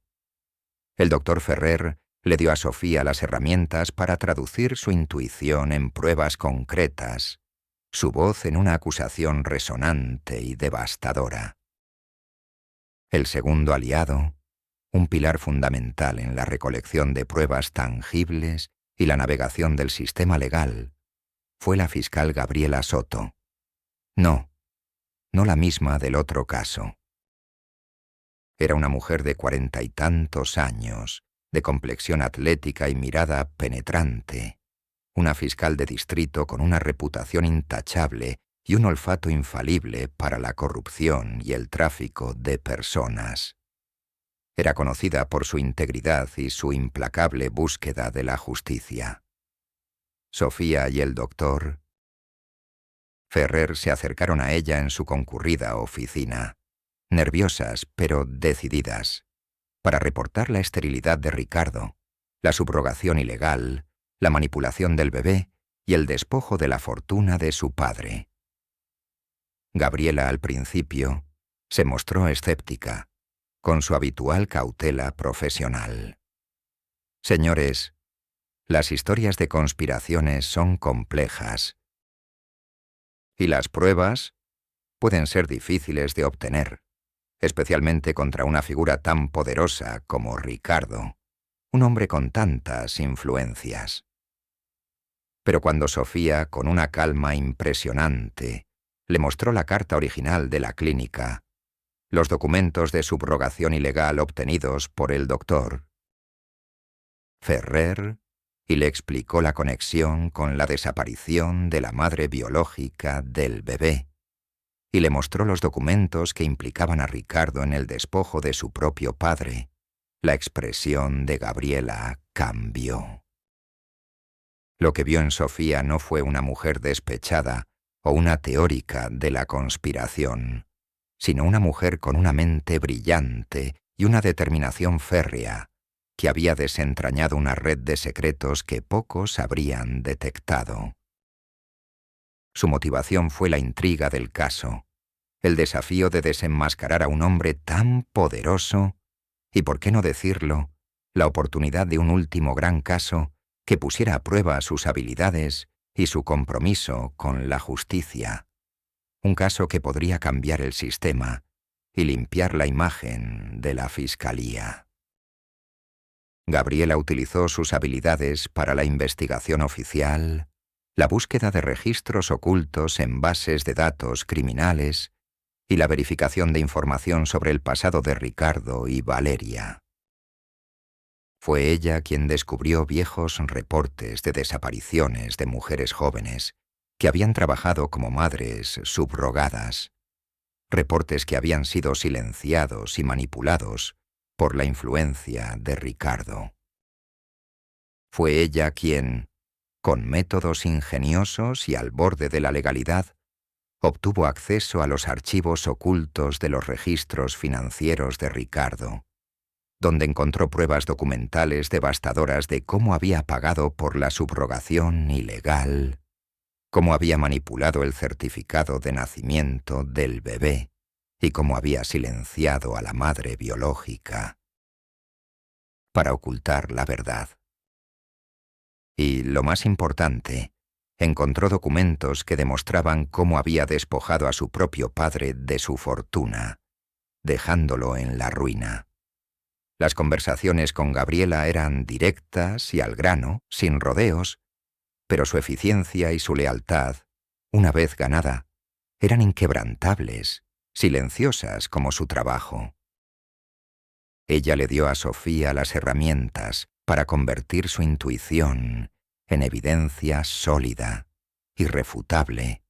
El doctor Ferrer le dio a Sofía las herramientas para traducir su intuición en pruebas concretas, su voz en una acusación resonante y devastadora. El segundo aliado, un pilar fundamental en la recolección de pruebas tangibles y la navegación del sistema legal, fue la fiscal Gabriela Soto. No la misma del otro caso. Era una mujer de 40 y tantos años, de complexión atlética y mirada penetrante, una fiscal de distrito con una reputación intachable y un olfato infalible para la corrupción y el tráfico de personas. Era conocida por su integridad y su implacable búsqueda de la justicia. Sofía y el doctor Ferrer se acercaron a ella en su concurrida oficina, nerviosas pero decididas. para reportar la esterilidad de Ricardo, la subrogación ilegal, la manipulación del bebé y el despojo de la fortuna de su padre. Gabriela, al principio, se mostró escéptica, con su habitual cautela profesional. Señores, las historias de conspiraciones son complejas y las pruebas pueden ser difíciles de obtener, especialmente contra una figura tan poderosa como Ricardo, un hombre con tantas influencias. Pero cuando Sofía, con una calma impresionante, le mostró la carta original de la clínica, los documentos de subrogación ilegal obtenidos por el doctor Ferrer, y le explicó la conexión con la desaparición de la madre biológica del bebé, y le mostró los documentos que implicaban a Ricardo en el despojo de su propio padre, la expresión de Gabriela cambió. Lo que vio en Sofía no fue una mujer despechada o una teórica de la conspiración, sino una mujer con una mente brillante y una determinación férrea, que había desentrañado una red de secretos que pocos habrían detectado. Su motivación fue la intriga del caso, el desafío de desenmascarar a un hombre tan poderoso y, por qué no decirlo, la oportunidad de un último gran caso que pusiera a prueba sus habilidades y su compromiso con la justicia. Un caso que podría cambiar el sistema y limpiar la imagen de la Fiscalía. Gabriela utilizó sus habilidades para la investigación oficial, la búsqueda de registros ocultos en bases de datos criminales y la verificación de información sobre el pasado de Ricardo y Valeria. Fue ella quien descubrió viejos reportes de desapariciones de mujeres jóvenes que habían trabajado como madres subrogadas, reportes que habían sido silenciados y manipulados por la influencia de Ricardo. Fue ella quien, con métodos ingeniosos y al borde de la legalidad, obtuvo acceso a los archivos ocultos de los registros financieros de Ricardo, donde encontró pruebas documentales devastadoras de cómo había pagado por la subrogación ilegal, cómo había manipulado el certificado de nacimiento del bebé y cómo había silenciado a la madre biológica para ocultar la verdad. Y, lo más importante, encontró documentos que demostraban cómo había despojado a su propio padre de su fortuna, dejándolo en la ruina. Las conversaciones con Gabriela eran directas y al grano, sin rodeos, pero su eficiencia y su lealtad, una vez ganada, eran inquebrantables, silenciosas como su trabajo. Ella le dio a Sofía las herramientas para convertir su intuición en evidencia sólida, irrefutable,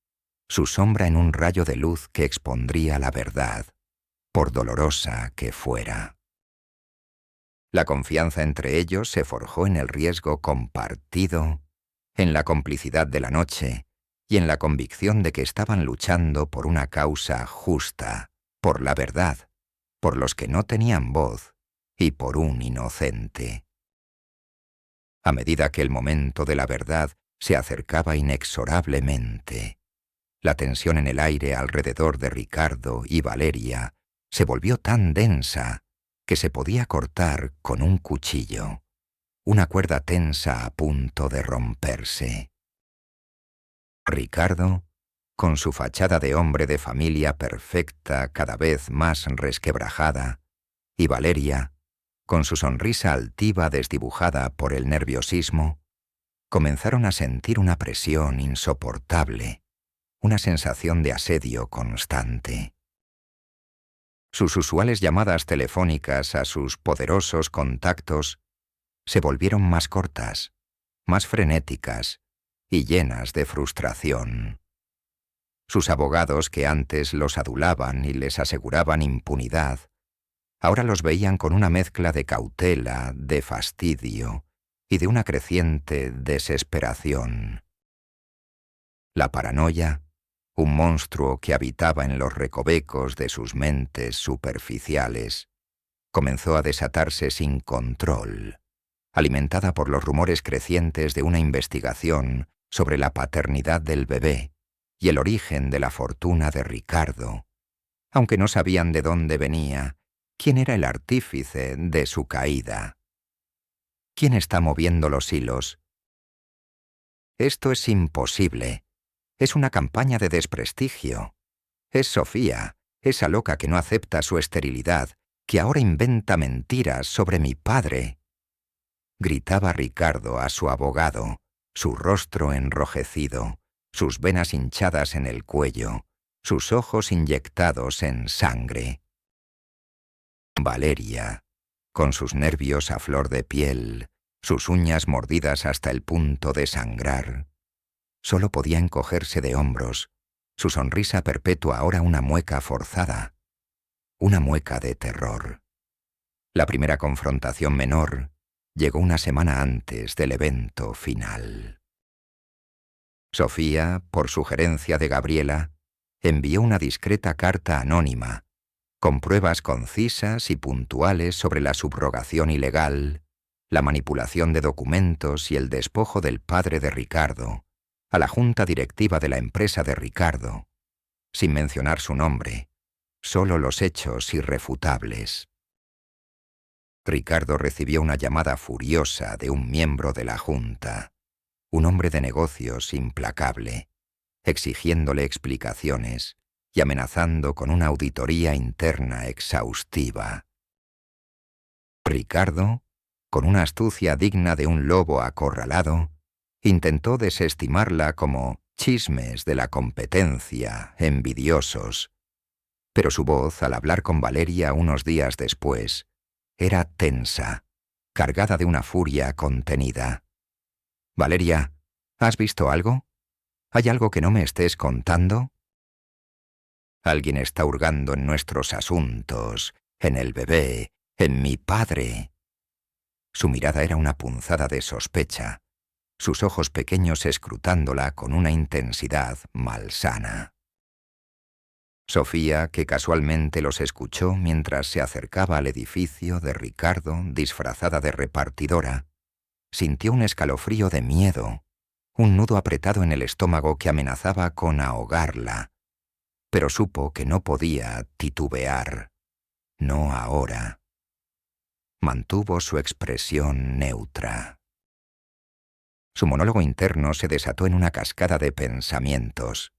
su sombra en un rayo de luz que expondría la verdad, por dolorosa que fuera. La confianza entre ellos se forjó en el riesgo compartido, en la complicidad de la noche y en la convicción de que estaban luchando por una causa justa, por la verdad, por los que no tenían voz y por un inocente. A medida que el momento de la verdad se acercaba inexorablemente, la tensión en el aire alrededor de Ricardo y Valeria se volvió tan densa que se podía cortar con un cuchillo, una cuerda tensa a punto de romperse. Ricardo, con su fachada de hombre de familia perfecta cada vez más resquebrajada, y Valeria, con su sonrisa altiva desdibujada por el nerviosismo, comenzaron a sentir una presión insoportable, una sensación de asedio constante. Sus usuales llamadas telefónicas a sus poderosos contactos se volvieron más cortas, más frenéticas y llenas de frustración. Sus abogados, que antes los adulaban y les aseguraban impunidad, ahora los veían con una mezcla de cautela, de fastidio y de una creciente desesperación. La paranoia, un monstruo que habitaba en los recovecos de sus mentes superficiales, comenzó a desatarse sin control, alimentada por los rumores crecientes de una investigación sobre la paternidad del bebé y el origen de la fortuna de Ricardo, aunque no sabían de dónde venía, quién era el artífice de su caída. ¿Quién está moviendo los hilos? Esto es imposible. Es una campaña de desprestigio. Es Sofía, esa loca que no acepta su esterilidad, que ahora inventa mentiras sobre mi padre. Gritaba Ricardo a su abogado, su rostro enrojecido, sus venas hinchadas en el cuello, sus ojos inyectados en sangre. Valeria, con sus nervios a flor de piel, sus uñas mordidas hasta el punto de sangrar, solo podía encogerse de hombros, su sonrisa perpetua ahora una mueca forzada, una mueca de terror. La primera confrontación menor llegó una semana antes del evento final. Sofía, por sugerencia de Gabriela, envió una discreta carta anónima, con pruebas concisas y puntuales sobre la subrogación ilegal, la manipulación de documentos y el despojo del padre de Ricardo, a la junta directiva de la empresa de Ricardo, sin mencionar su nombre, solo los hechos irrefutables. Ricardo recibió una llamada furiosa de un miembro de la junta, un hombre de negocios implacable, exigiéndole explicaciones y amenazando con una auditoría interna exhaustiva. Ricardo, con una astucia digna de un lobo acorralado, intentó desestimarla como chismes de la competencia, envidiosos. Pero su voz, al hablar con Valeria unos días después, era tensa, cargada de una furia contenida. «Valeria, ¿has visto algo? ¿Hay algo que no me estés contando? Alguien está hurgando en nuestros asuntos, en el bebé, en mi padre». Su mirada era una punzada de sospecha, sus ojos pequeños escrutándola con una intensidad malsana. Sofía, que casualmente los escuchó mientras se acercaba al edificio de Ricardo disfrazada de repartidora, sintió un escalofrío de miedo, un nudo apretado en el estómago que amenazaba con ahogarla, pero supo que no podía titubear. No ahora. Mantuvo su expresión neutra. Su monólogo interno se desató en una cascada de pensamientos.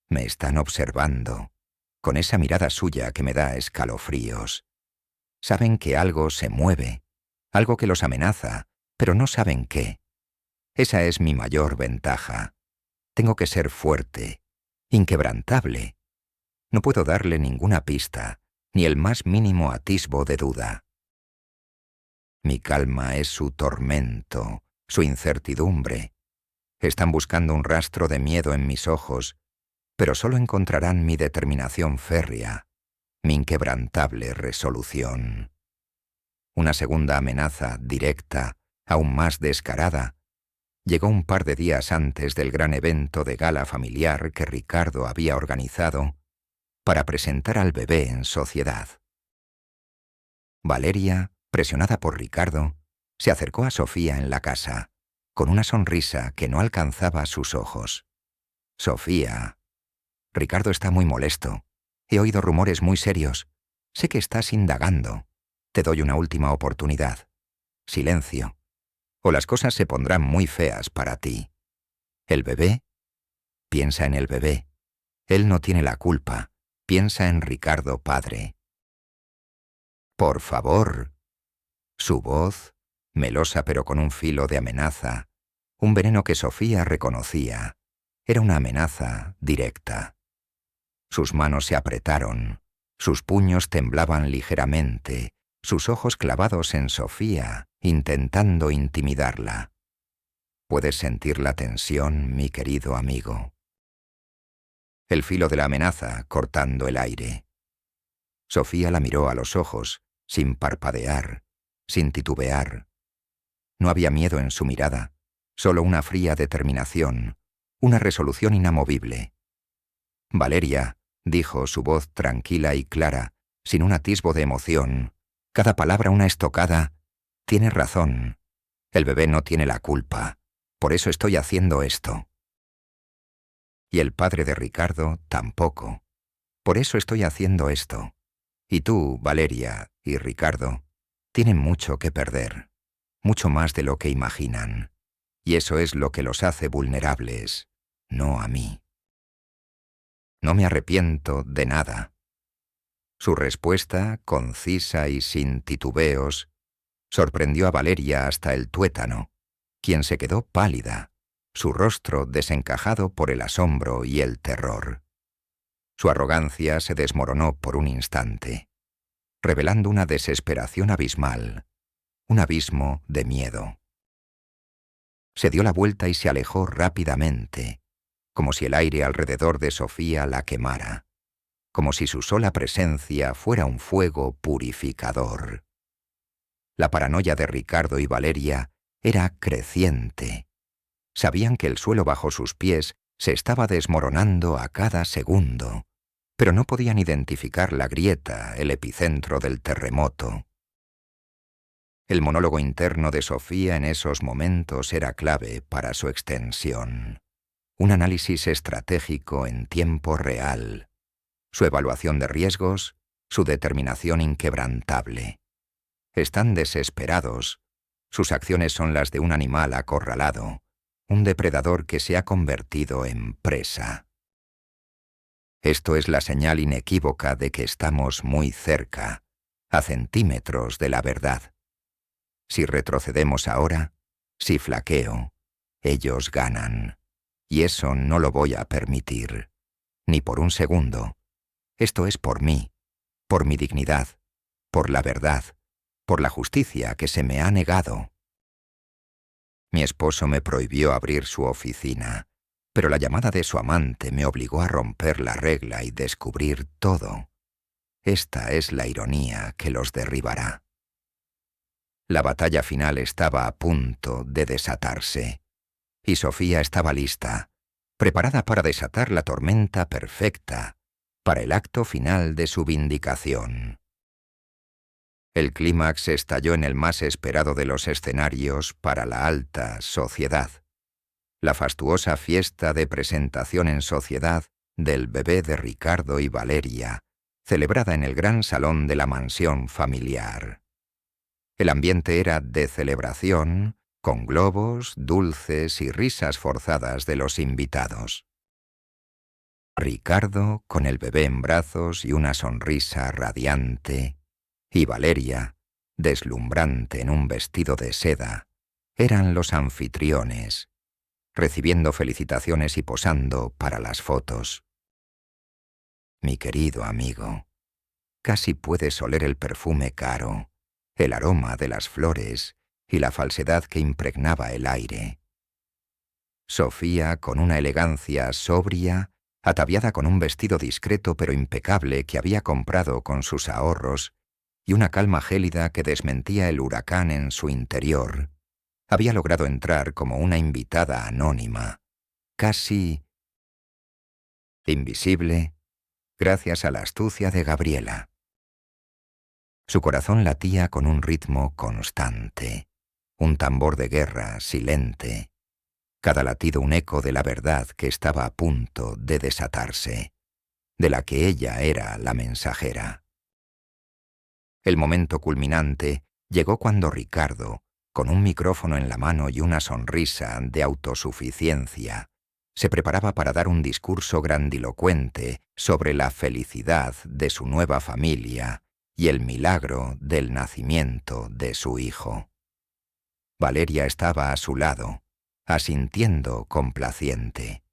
Me están observando, con esa mirada suya que me da escalofríos. Saben que algo se mueve, algo que los amenaza, pero no saben qué. Esa es mi mayor ventaja. Tengo que ser fuerte, inquebrantable. No puedo darle ninguna pista, ni el más mínimo atisbo de duda. Mi calma es su tormento, su incertidumbre. Están buscando un rastro de miedo en mis ojos, pero solo encontrarán mi determinación férrea, mi inquebrantable resolución. Una segunda amenaza directa, aún más descarada, llegó un par de días antes del gran evento de gala familiar que Ricardo había organizado para presentar al bebé en sociedad. Valeria, presionada por Ricardo, se acercó a Sofía en la casa, con una sonrisa que no alcanzaba sus ojos. «Sofía, Ricardo está muy molesto. He oído rumores muy serios. Sé que estás indagando. Te doy una última oportunidad. Silencio, o las cosas se pondrán muy feas para ti. ¿El bebé? Piensa en el bebé. Él no tiene la culpa. Piensa en Ricardo padre. Por favor». Su voz, melosa pero con un filo de amenaza, un veneno que Sofía reconocía, era una amenaza directa. Sus manos se apretaron, sus puños temblaban ligeramente, sus ojos clavados en Sofía, intentando intimidarla. ¿Puedes sentir la tensión, mi querido amigo? El filo de la amenaza cortando el aire. Sofía la miró a los ojos, sin parpadear, sin titubear. No había miedo en su mirada, solo una fría determinación, una resolución inamovible. «Valeria», dijo su voz tranquila y clara, sin un atisbo de emoción, Cada palabra una estocada. Tienes razón. El bebé no tiene la culpa. Por eso estoy haciendo esto. Y el padre de Ricardo tampoco. Por eso estoy haciendo esto. Y tú, Valeria y Ricardo, tienen mucho que perder. Mucho más de lo que imaginan. Y eso es lo que los hace vulnerables, no a mí. No me arrepiento de nada. Su respuesta, concisa y sin titubeos, sorprendió a Valeria hasta el tuétano, quien se quedó pálida, su rostro desencajado por el asombro y el terror. Su arrogancia se desmoronó por un instante, revelando una desesperación abismal, un abismo de miedo. Se dio la vuelta y se alejó rápidamente, como si el aire alrededor de Sofía la quemara, como si su sola presencia fuera un fuego purificador. La paranoia de Ricardo y Valeria era creciente. Sabían que el suelo bajo sus pies se estaba desmoronando a cada segundo, pero no podían identificar la grieta, el epicentro del terremoto. El monólogo interno de Sofía en esos momentos era clave para su extensión. Un análisis estratégico en tiempo real, su evaluación de riesgos, su determinación inquebrantable. Están desesperados. Sus acciones son las de un animal acorralado, un depredador que se ha convertido en presa. Esto es la señal inequívoca de que estamos muy cerca, a centímetros de la verdad. Si retrocedemos ahora, si flaqueo, ellos ganan. Y eso no lo voy a permitir, ni por un segundo. Esto es por mí, por mi dignidad, por la verdad, por la justicia que se me ha negado. Mi esposo me prohibió abrir su oficina, pero la llamada de su amante me obligó a romper la regla y descubrir todo. Esta es la ironía que los derribará. La batalla final estaba a punto de desatarse, y Sofía estaba lista, preparada para desatar la tormenta perfecta, para el acto final de su vindicación. El clímax estalló en el más esperado de los escenarios para la alta sociedad. La fastuosa fiesta de presentación en sociedad del bebé de Ricardo y Valeria, celebrada en el gran salón de la mansión familiar. El ambiente era de celebración, con globos, dulces y risas forzadas de los invitados. Ricardo, con el bebé en brazos y una sonrisa radiante, y Valeria, deslumbrante en un vestido de seda, eran los anfitriones, recibiendo felicitaciones y posando para las fotos. Mi querido amigo, casi puedes oler el perfume caro, el aroma de las flores y la falsedad que impregnaba el aire. Sofía, con una elegancia sobria, ataviada con un vestido discreto pero impecable que había comprado con sus ahorros, y una calma gélida que desmentía el huracán en su interior, había logrado entrar como una invitada anónima, casi invisible, gracias a la astucia de Gabriela. Su corazón latía con un ritmo constante, un tambor de guerra silente, cada latido un eco de la verdad que estaba a punto de desatarse, de la que ella era la mensajera. El momento culminante llegó cuando Ricardo, con un micrófono en la mano y una sonrisa de autosuficiencia, se preparaba para dar un discurso grandilocuente sobre la felicidad de su nueva familia y el milagro del nacimiento de su hijo. Valeria estaba a su lado, asintiendo complaciente.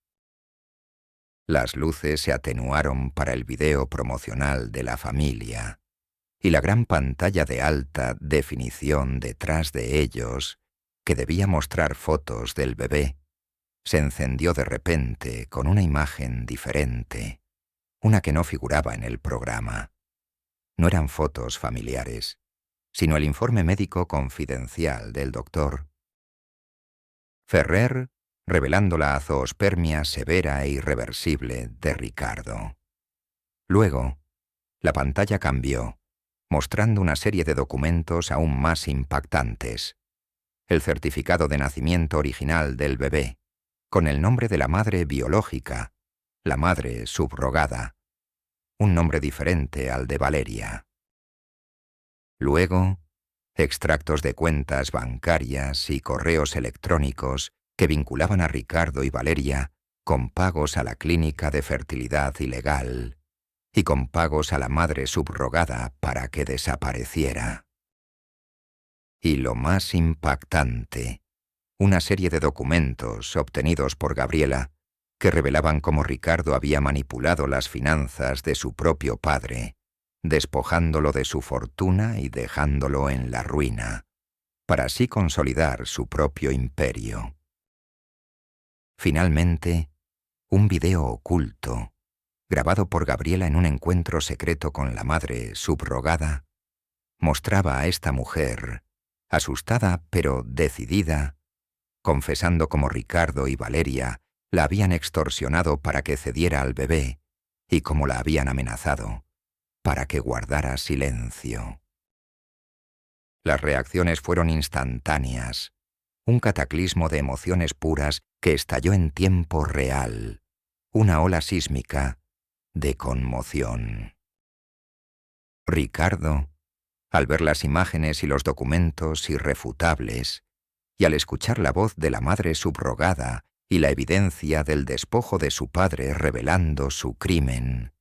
Las luces se atenuaron para el video promocional de la familia, y la gran pantalla de alta definición detrás de ellos, que debía mostrar fotos del bebé, se encendió de repente con una imagen diferente, una que no figuraba en el programa. No eran fotos familiares, sino el informe médico confidencial del doctor Ferrer, revelando la zoospermia severa e irreversible de Ricardo. Luego, la pantalla cambió, mostrando una serie de documentos aún más impactantes. El certificado de nacimiento original del bebé, con el nombre de la madre biológica, la madre subrogada, un nombre diferente al de Valeria. Luego, extractos de cuentas bancarias y correos electrónicos que vinculaban a Ricardo y Valeria con pagos a la clínica de fertilidad ilegal y con pagos a la madre subrogada para que desapareciera. Y lo más impactante, una serie de documentos obtenidos por Gabriela que revelaban cómo Ricardo había manipulado las finanzas de su propio padre, despojándolo de su fortuna y dejándolo en la ruina, para así consolidar su propio imperio. Finalmente, un video oculto, grabado por Gabriela en un encuentro secreto con la madre subrogada, mostraba a esta mujer, asustada pero decidida, confesando cómo Ricardo y Valeria la habían extorsionado para que cediera al bebé y cómo la habían amenazado para que guardara silencio. Las reacciones fueron instantáneas, un cataclismo de emociones puras que estalló en tiempo real, una ola sísmica de conmoción. Ricardo, al ver las imágenes y los documentos irrefutables, y al escuchar la voz de la madre subrogada y la evidencia del despojo de su padre revelando su crimen,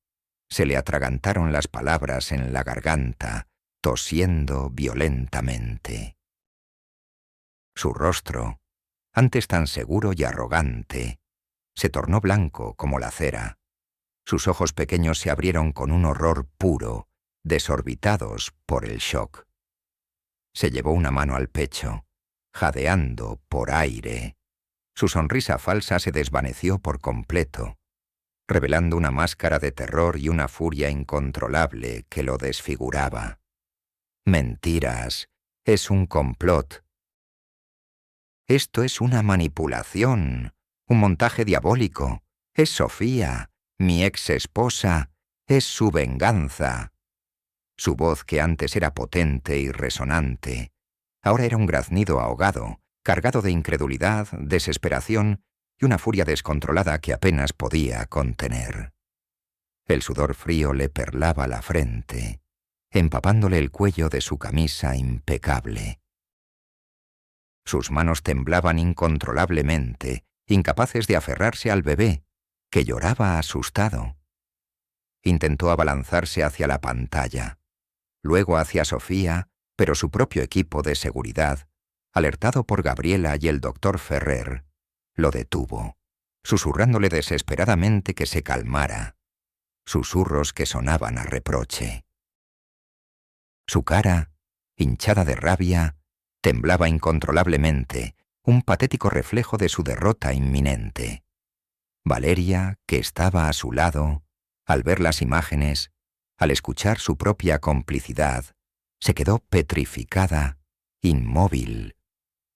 se le atragantaron las palabras en la garganta, tosiendo violentamente. Su rostro, antes tan seguro y arrogante, se tornó blanco como la cera. Sus ojos pequeños se abrieron con un horror puro, desorbitados por el shock. Se llevó una mano al pecho, jadeando por aire. Su sonrisa falsa se desvaneció por completo, revelando una máscara de terror y una furia incontrolable que lo desfiguraba. Mentiras, es un complot. Esto es una manipulación, un montaje diabólico. Es Sofía, mi ex esposa, es su venganza. Su voz, que antes era potente y resonante, ahora era un graznido ahogado, cargado de incredulidad, desesperación y una furia descontrolada que apenas podía contener. El sudor frío le perlaba la frente, empapándole el cuello de su camisa impecable. Sus manos temblaban incontrolablemente, incapaces de aferrarse al bebé, que lloraba asustado. Intentó abalanzarse hacia la pantalla, luego hacia Sofía, pero su propio equipo de seguridad, alertado por Gabriela y el doctor Ferrer, lo detuvo, susurrándole desesperadamente que se calmara, susurros que sonaban a reproche. Su cara, hinchada de rabia, temblaba incontrolablemente, un patético reflejo de su derrota inminente. Valeria, que estaba a su lado, al ver las imágenes, al escuchar su propia complicidad, se quedó petrificada, inmóvil,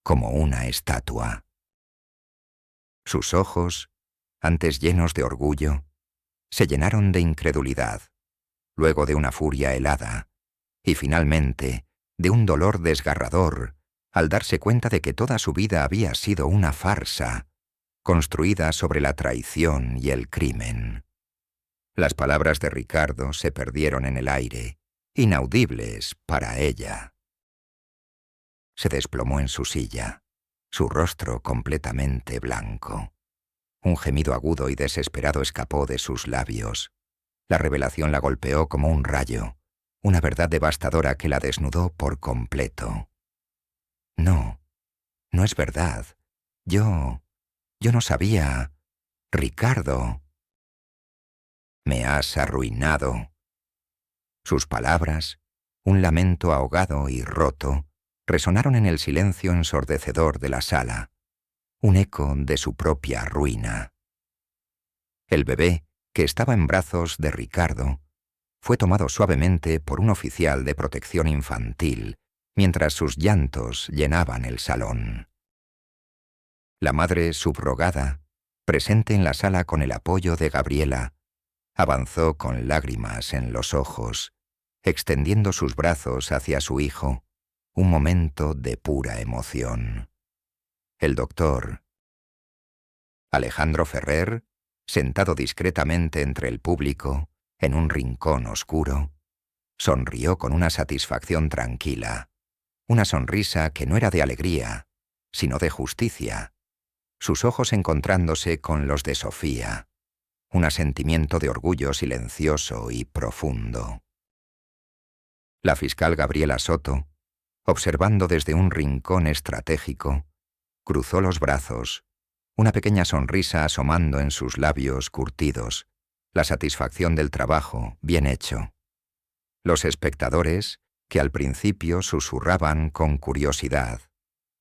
como una estatua. Sus ojos, antes llenos de orgullo, se llenaron de incredulidad, luego de una furia helada, y finalmente de un dolor desgarrador al darse cuenta de que toda su vida había sido una farsa, construida sobre la traición y el crimen. Las palabras de Ricardo se perdieron en el aire, inaudibles para ella. Se desplomó en su silla, su rostro completamente blanco. Un gemido agudo y desesperado escapó de sus labios. La revelación la golpeó como un rayo, una verdad devastadora que la desnudó por completo. No, no es verdad. Yo no sabía. Ricardo. Me has arruinado. Sus palabras, un lamento ahogado y roto, resonaron en el silencio ensordecedor de la sala, un eco de su propia ruina. El bebé, que estaba en brazos de Ricardo, fue tomado suavemente por un oficial de protección infantil, mientras sus llantos llenaban el salón. La madre subrogada, presente en la sala con el apoyo de Gabriela, avanzó con lágrimas en los ojos, extendiendo sus brazos hacia su hijo, un momento de pura emoción. El doctor Alejandro Ferrer, sentado discretamente entre el público, en un rincón oscuro, sonrió con una satisfacción tranquila, una sonrisa que no era de alegría, sino de justicia, sus ojos encontrándose con los de Sofía, un asentimiento de orgullo silencioso y profundo. La fiscal Gabriela Soto, observando desde un rincón estratégico, cruzó los brazos, una pequeña sonrisa asomando en sus labios curtidos, la satisfacción del trabajo bien hecho. Los espectadores, que al principio susurraban con curiosidad,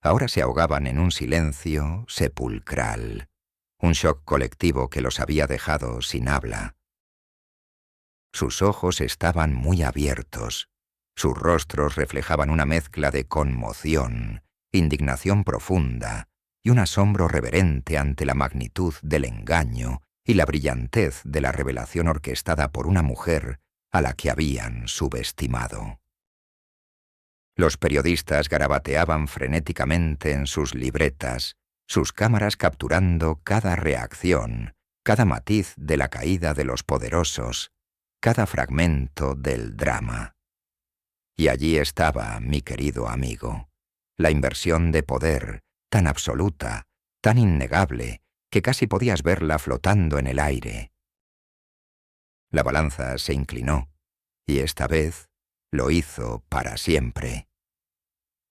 ahora se ahogaban en un silencio sepulcral, un shock colectivo que los había dejado sin habla. Sus ojos estaban muy abiertos, sus rostros reflejaban una mezcla de conmoción, indignación profunda y un asombro reverente ante la magnitud del engaño y la brillantez de la revelación orquestada por una mujer a la que habían subestimado. Los periodistas garabateaban frenéticamente en sus libretas, sus cámaras capturando cada reacción, cada matiz de la caída de los poderosos, cada fragmento del drama. Y allí estaba, mi querido amigo, la inversión de poder, tan absoluta, tan innegable, que casi podías verla flotando en el aire. La balanza se inclinó, y esta vez lo hizo para siempre.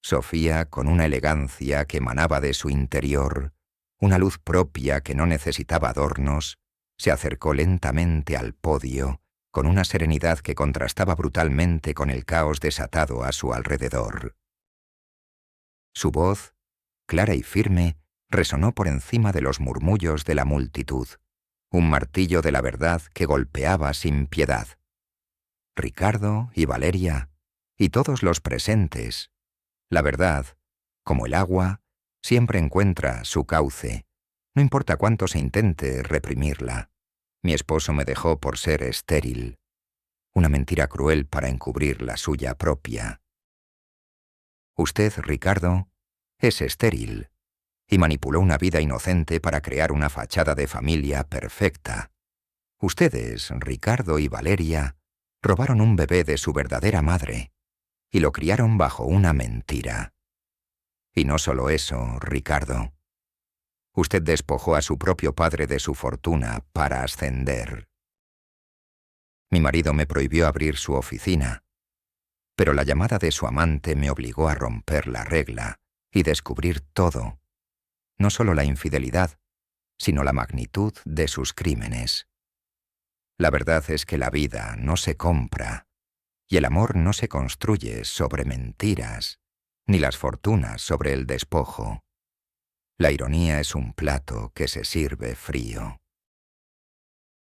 Sofía, con una elegancia que emanaba de su interior, una luz propia que no necesitaba adornos, se acercó lentamente al podio, con una serenidad que contrastaba brutalmente con el caos desatado a su alrededor. Su voz, clara y firme, resonó por encima de los murmullos de la multitud, un martillo de la verdad que golpeaba sin piedad. Ricardo y Valeria, y todos los presentes, la verdad, como el agua, siempre encuentra su cauce, no importa cuánto se intente reprimirla. Mi esposo me dejó por ser estéril, una mentira cruel para encubrir la suya propia. Usted, Ricardo, es estéril, y manipuló una vida inocente para crear una fachada de familia perfecta. Ustedes, Ricardo y Valeria, robaron un bebé de su verdadera madre, y lo criaron bajo una mentira. Y no solo eso, Ricardo. Usted despojó a su propio padre de su fortuna para ascender. Mi marido me prohibió abrir su oficina, pero la llamada de su amante me obligó a romper la regla y descubrir todo, no solo la infidelidad, sino la magnitud de sus crímenes. La verdad es que la vida no se compra, y el amor no se construye sobre mentiras, ni las fortunas sobre el despojo. La ironía es un plato que se sirve frío.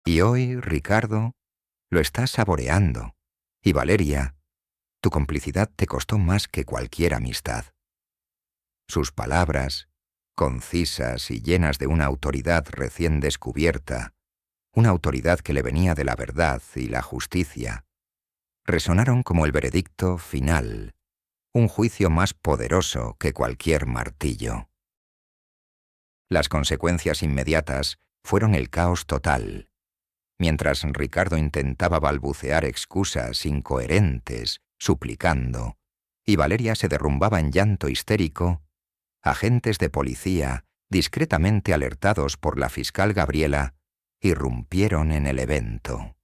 Y hoy, Ricardo, lo estás saboreando, y Valeria, tu complicidad te costó más que cualquier amistad. Sus palabras, concisas y llenas de una autoridad recién descubierta, una autoridad que le venía de la verdad y la justicia, resonaron como el veredicto final, un juicio más poderoso que cualquier martillo. Las consecuencias inmediatas fueron el caos total. Mientras Ricardo intentaba balbucear excusas incoherentes, suplicando, y Valeria se derrumbaba en llanto histérico, agentes de policía, discretamente alertados por la fiscal Gabriela, irrumpieron en el evento.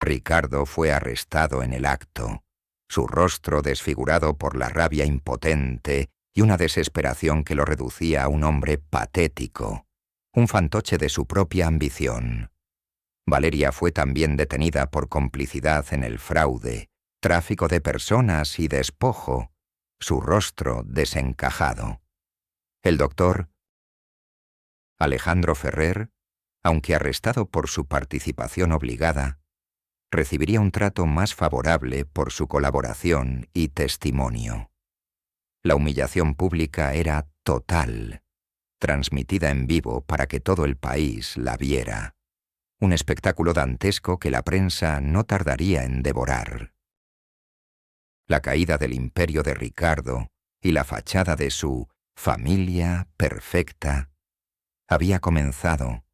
Ricardo fue arrestado en el acto, su rostro desfigurado por la rabia impotente y una desesperación que lo reducía a un hombre patético, un fantoche de su propia ambición. Valeria fue también detenida por complicidad en el fraude, tráfico de personas y despojo, su rostro desencajado. El doctor Alejandro Ferrer, aunque arrestado por su participación obligada, recibiría un trato más favorable por su colaboración y testimonio. La humillación pública era total, transmitida en vivo para que todo el país la viera. un espectáculo dantesco que la prensa no tardaría en devorar. La caída del imperio de Ricardo y la fachada de su familia perfecta había comenzado,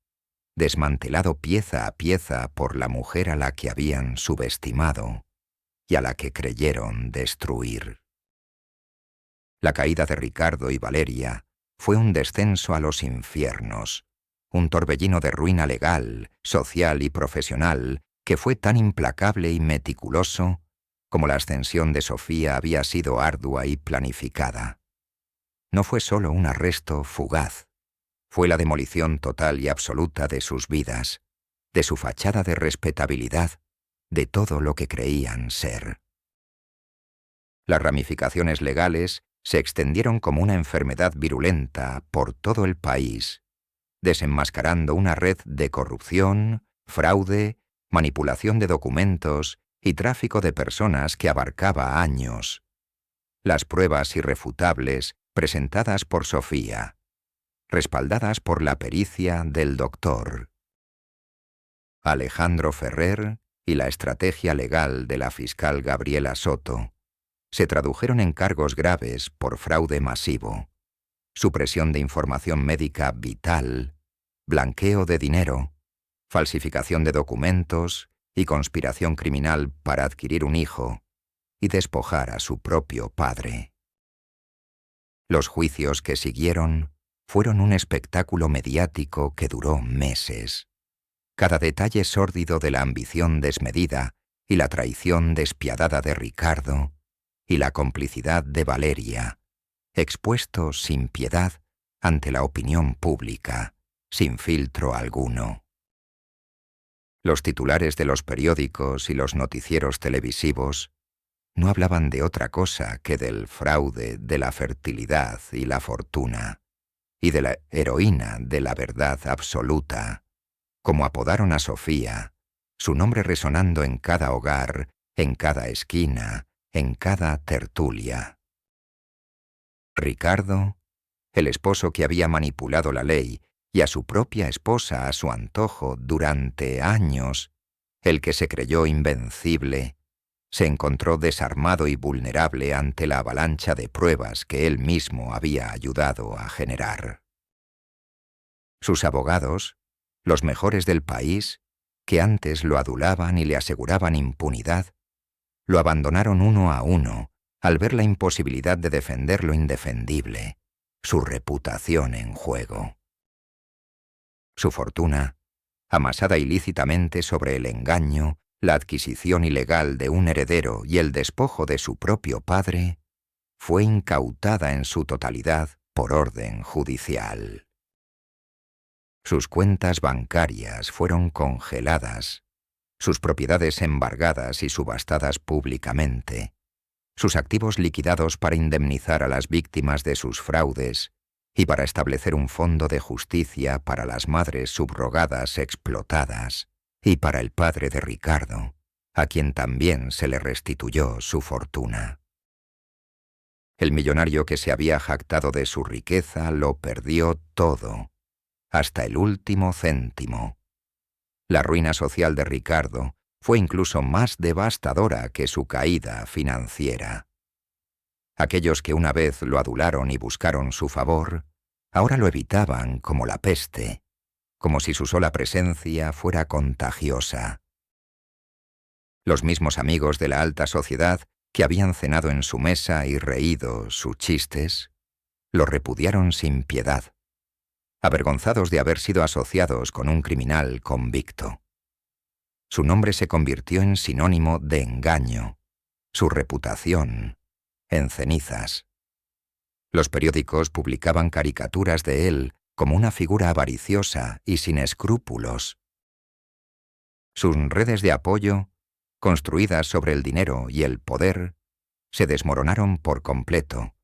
desmantelado pieza a pieza por la mujer a la que habían subestimado y a la que creyeron destruir. La caída de Ricardo y Valeria fue un descenso a los infiernos, un torbellino de ruina legal, social y profesional que fue tan implacable y meticuloso como la ascensión de Sofía había sido ardua y planificada. No fue solo un arresto fugaz, fue la demolición total y absoluta de sus vidas, de su fachada de respetabilidad, de todo lo que creían ser. Las ramificaciones legales se extendieron como una enfermedad virulenta por todo el país, desenmascarando una red de corrupción, fraude, manipulación de documentos y tráfico de personas que abarcaba años. Las pruebas irrefutables presentadas por Sofía, respaldadas por la pericia del doctor Alejandro Ferrer y la estrategia legal de la fiscal Gabriela Soto, se tradujeron en cargos graves por fraude masivo, supresión de información médica vital, blanqueo de dinero, falsificación de documentos y conspiración criminal para adquirir un hijo y despojar a su propio padre. Los juicios que siguieron fueron un espectáculo mediático que duró meses. Cada detalle sórdido de la ambición desmedida y la traición despiadada de Ricardo y la complicidad de Valeria, expuesto sin piedad ante la opinión pública, sin filtro alguno. Los titulares de los periódicos y los noticieros televisivos no hablaban de otra cosa que del fraude de la fertilidad y la fortuna, y de la heroína de la verdad absoluta, como apodaron a Sofía, su nombre resonando en cada hogar, en cada esquina, en cada tertulia. Ricardo, el esposo que había manipulado la ley y a su propia esposa a su antojo durante años, el que se creyó invencible, se encontró desarmado y vulnerable ante la avalancha de pruebas que él mismo había ayudado a generar. Sus abogados, los mejores del país, que antes lo adulaban y le aseguraban impunidad, lo abandonaron uno a uno al ver la imposibilidad de defender lo indefendible, su reputación en juego. Su fortuna, amasada ilícitamente sobre el engaño, la adquisición ilegal de un heredero y el despojo de su propio padre, fue incautada en su totalidad por orden judicial. Sus cuentas bancarias fueron congeladas, sus propiedades embargadas y subastadas públicamente, sus activos liquidados para indemnizar a las víctimas de sus fraudes y para establecer un fondo de justicia para las madres subrogadas explotadas y para el padre de Ricardo, a quien también se le restituyó su fortuna. El millonario que se había jactado de su riqueza lo perdió todo, hasta el último céntimo. La ruina social de Ricardo fue incluso más devastadora que su caída financiera. Aquellos que una vez lo adularon y buscaron su favor, ahora lo evitaban como la peste, como si su sola presencia fuera contagiosa. Los mismos amigos de la alta sociedad que habían cenado en su mesa y reído sus chistes, lo repudiaron sin piedad, avergonzados de haber sido asociados con un criminal convicto. Su nombre se convirtió en sinónimo de engaño, su reputación en cenizas. Los periódicos publicaban caricaturas de él como una figura avariciosa y sin escrúpulos. Sus redes de apoyo, construidas sobre el dinero y el poder, se desmoronaron por completo,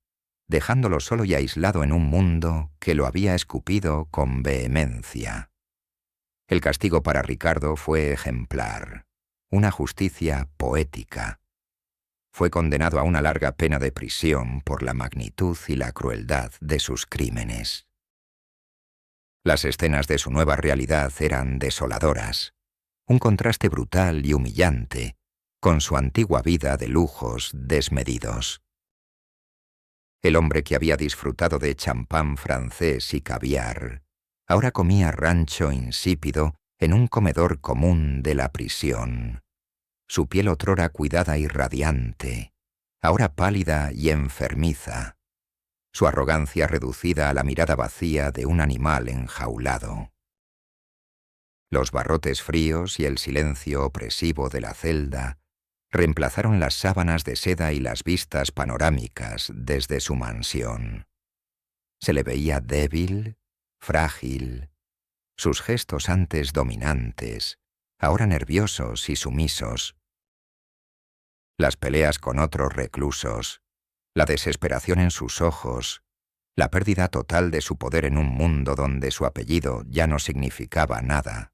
dejándolo solo y aislado en un mundo que lo había escupido con vehemencia. El castigo para Ricardo fue ejemplar, una justicia poética. Fue condenado a una larga pena de prisión por la magnitud y la crueldad de sus crímenes. Las escenas de su nueva realidad eran desoladoras, un contraste brutal y humillante con su antigua vida de lujos desmedidos. El hombre que había disfrutado de champán francés y caviar, ahora comía rancho insípido en un comedor común de la prisión. Su piel otrora cuidada y radiante, ahora pálida y enfermiza. Su arrogancia reducida a la mirada vacía de un animal enjaulado. Los barrotes fríos y el silencio opresivo de la celda reemplazaron las sábanas de seda y las vistas panorámicas desde su mansión. Se le veía débil, frágil, sus gestos antes dominantes, ahora nerviosos y sumisos. Las peleas con otros reclusos, la desesperación en sus ojos, la pérdida total de su poder en un mundo donde su apellido ya no significaba nada.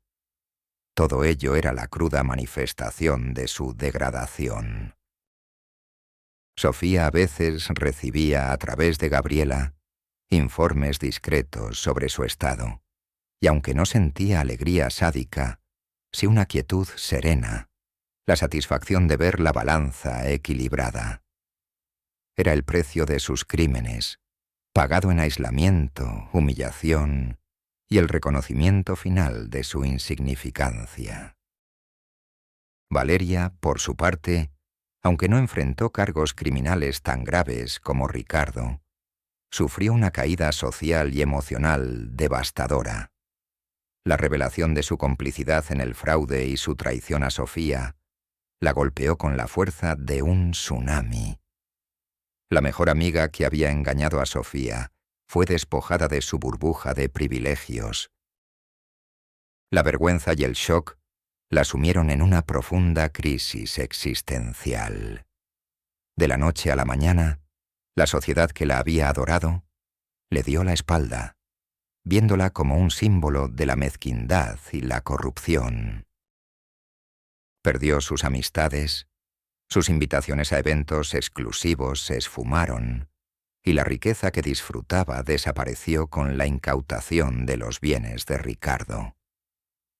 Todo ello era la cruda manifestación de su degradación. Sofía a veces recibía a través de Gabriela informes discretos sobre su estado, y aunque no sentía alegría sádica, sí una quietud serena, la satisfacción de ver la balanza equilibrada. Era el precio de sus crímenes, pagado en aislamiento, humillación y el reconocimiento final de su insignificancia. Valeria, por su parte, aunque no enfrentó cargos criminales tan graves como Ricardo, sufrió una caída social y emocional devastadora. La revelación de su complicidad en el fraude y su traición a Sofía la golpeó con la fuerza de un tsunami. La mejor amiga que había engañado a Sofía fue despojada de su burbuja de privilegios. La vergüenza y el shock la sumieron en una profunda crisis existencial. De la noche a la mañana, la sociedad que la había adorado le dio la espalda, viéndola como un símbolo de la mezquindad y la corrupción. Perdió sus amistades, sus invitaciones a eventos exclusivos se esfumaron, y la riqueza que disfrutaba desapareció con la incautación de los bienes de Ricardo.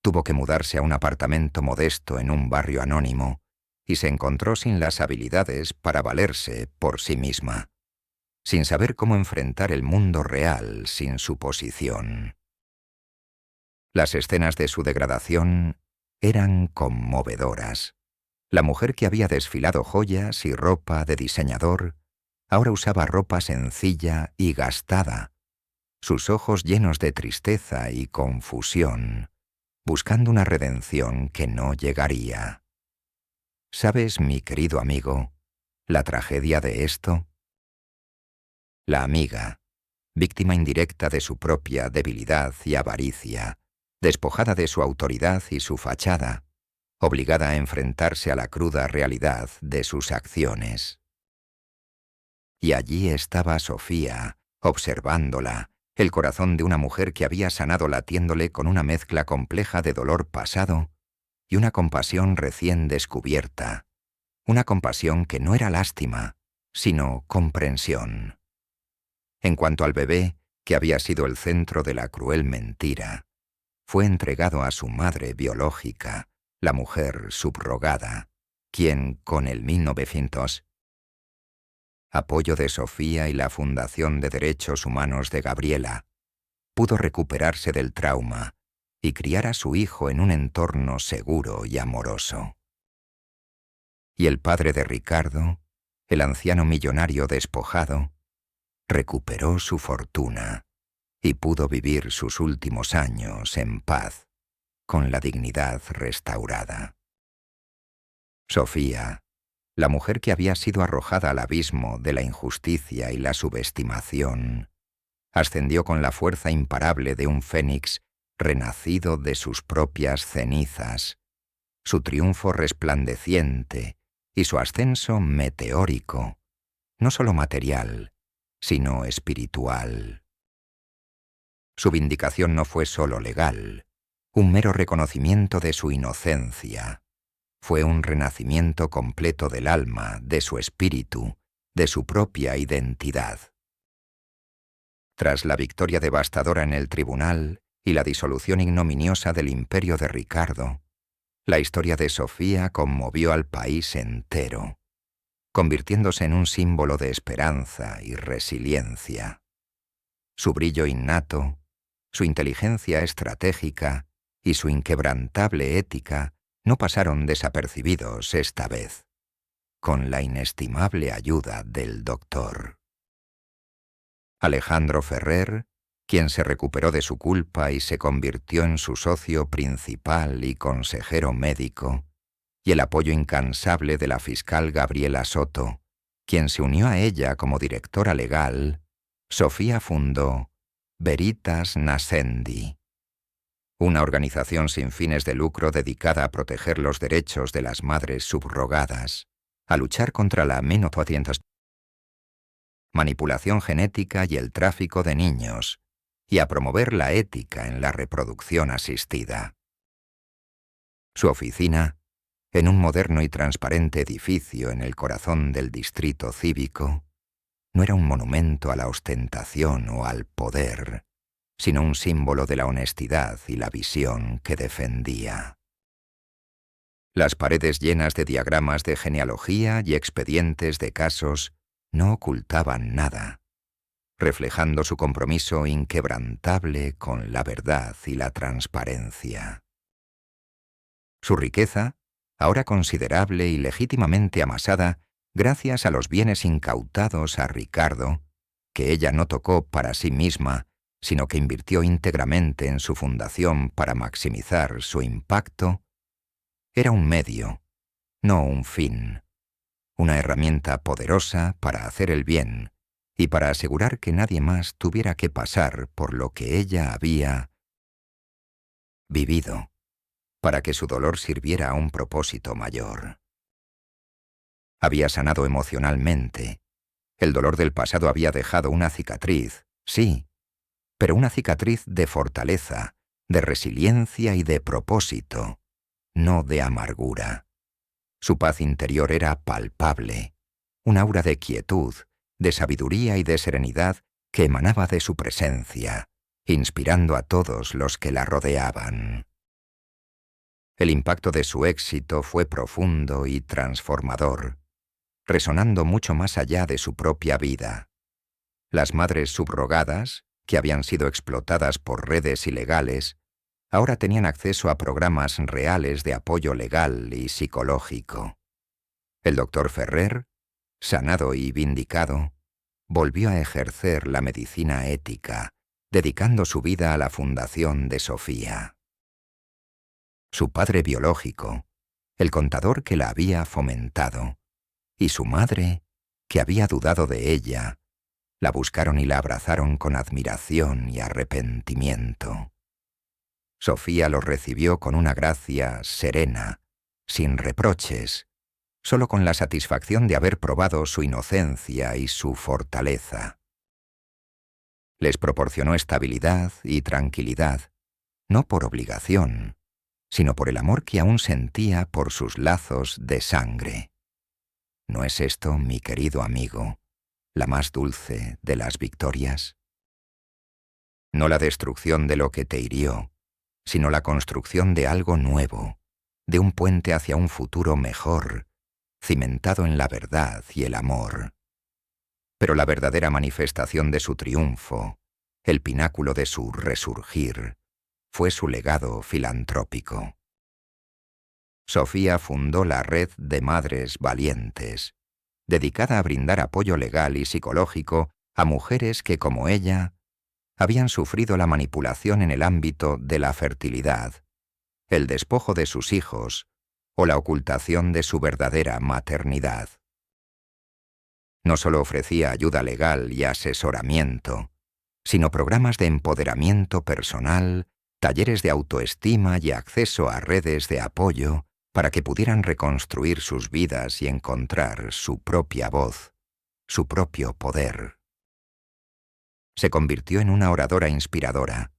Tuvo que mudarse a un apartamento modesto en un barrio anónimo y se encontró sin las habilidades para valerse por sí misma, sin saber cómo enfrentar el mundo real sin su posición. Las escenas de su degradación eran conmovedoras. La mujer que había desfilado joyas y ropa de diseñador ahora usaba ropa sencilla y gastada, sus ojos llenos de tristeza y confusión, buscando una redención que no llegaría. ¿Sabes, mi querido amigo, la tragedia de esto? La amiga, víctima indirecta de su propia debilidad y avaricia, despojada de su autoridad y su fachada, obligada a enfrentarse a la cruda realidad de sus acciones. Y allí estaba Sofía, observándola, el corazón de una mujer que había sanado latiéndole con una mezcla compleja de dolor pasado y una compasión recién descubierta, una compasión que no era lástima, sino comprensión. En cuanto al bebé, que había sido el centro de la cruel mentira, fue entregado a su madre biológica, la mujer subrogada, quien, con el 1900, apoyo de Sofía y la Fundación de Derechos Humanos de Gabriela, pudo recuperarse del trauma y criar a su hijo en un entorno seguro y amoroso. Y el padre de Ricardo, el anciano millonario despojado, recuperó su fortuna y pudo vivir sus últimos años en paz, con la dignidad restaurada. Sofía, la mujer que había sido arrojada al abismo de la injusticia y la subestimación, ascendió con la fuerza imparable de un fénix renacido de sus propias cenizas, su triunfo resplandeciente y su ascenso meteórico, no solo material, sino espiritual. Su vindicación no fue solo legal, un mero reconocimiento de su inocencia. Fue un renacimiento completo del alma, de su espíritu, de su propia identidad. Tras la victoria devastadora en el tribunal y la disolución ignominiosa del imperio de Ricardo, la historia de Sofía conmovió al país entero, convirtiéndose en un símbolo de esperanza y resiliencia. Su brillo innato, su inteligencia estratégica y su inquebrantable ética no pasaron desapercibidos esta vez, con la inestimable ayuda del doctor. Alejandro Ferrer, quien se recuperó de su culpa y se convirtió en su socio principal y consejero médico, y el apoyo incansable de la fiscal Gabriela Soto, quien se unió a ella como directora legal, Sofía fundó Veritas Nascendi, una organización sin fines de lucro dedicada a proteger los derechos de las madres subrogadas, a luchar contra la menopausia, manipulación genética y el tráfico de niños, y a promover la ética en la reproducción asistida. Su oficina, en un moderno y transparente edificio en el corazón del distrito cívico, no era un monumento a la ostentación o al poder, sino un símbolo de la honestidad y la visión que defendía. Las paredes llenas de diagramas de genealogía y expedientes de casos no ocultaban nada, reflejando su compromiso inquebrantable con la verdad y la transparencia. Su riqueza, ahora considerable y legítimamente amasada gracias a los bienes incautados a Ricardo, que ella no tocó para sí misma, sino que invirtió íntegramente en su fundación para maximizar su impacto, era un medio, no un fin, una herramienta poderosa para hacer el bien y para asegurar que nadie más tuviera que pasar por lo que ella había vivido, para que su dolor sirviera a un propósito mayor. Había sanado emocionalmente. El dolor del pasado había dejado una cicatriz, sí, pero una cicatriz de fortaleza, de resiliencia y de propósito, no de amargura. Su paz interior era palpable, un aura de quietud, de sabiduría y de serenidad que emanaba de su presencia, inspirando a todos los que la rodeaban. El impacto de su éxito fue profundo y transformador, resonando mucho más allá de su propia vida. Las madres subrogadas, que habían sido explotadas por redes ilegales, ahora tenían acceso a programas reales de apoyo legal y psicológico. El doctor Ferrer, sanado y vindicado, volvió a ejercer la medicina ética, dedicando su vida a la fundación de Sofía. Su padre biológico, el contador que la había fomentado, y su madre, que había dudado de ella, la buscaron y la abrazaron con admiración y arrepentimiento. Sofía los recibió con una gracia serena, sin reproches, solo con la satisfacción de haber probado su inocencia y su fortaleza. Les proporcionó estabilidad y tranquilidad, no por obligación, sino por el amor que aún sentía por sus lazos de sangre. ¿No es esto, mi querido amigo, la más dulce de las victorias? No la destrucción de lo que te hirió, sino la construcción de algo nuevo, de un puente hacia un futuro mejor, cimentado en la verdad y el amor. Pero la verdadera manifestación de su triunfo, el pináculo de su resurgir, fue su legado filantrópico. Sofía fundó la Red de Madres Valientes, dedicada a brindar apoyo legal y psicológico a mujeres que, como ella, habían sufrido la manipulación en el ámbito de la fertilidad, el despojo de sus hijos o la ocultación de su verdadera maternidad. No solo ofrecía ayuda legal y asesoramiento, sino programas de empoderamiento personal, talleres de autoestima y acceso a redes de apoyo para que pudieran reconstruir sus vidas y encontrar su propia voz, su propio poder. Se convirtió en una oradora inspiradora,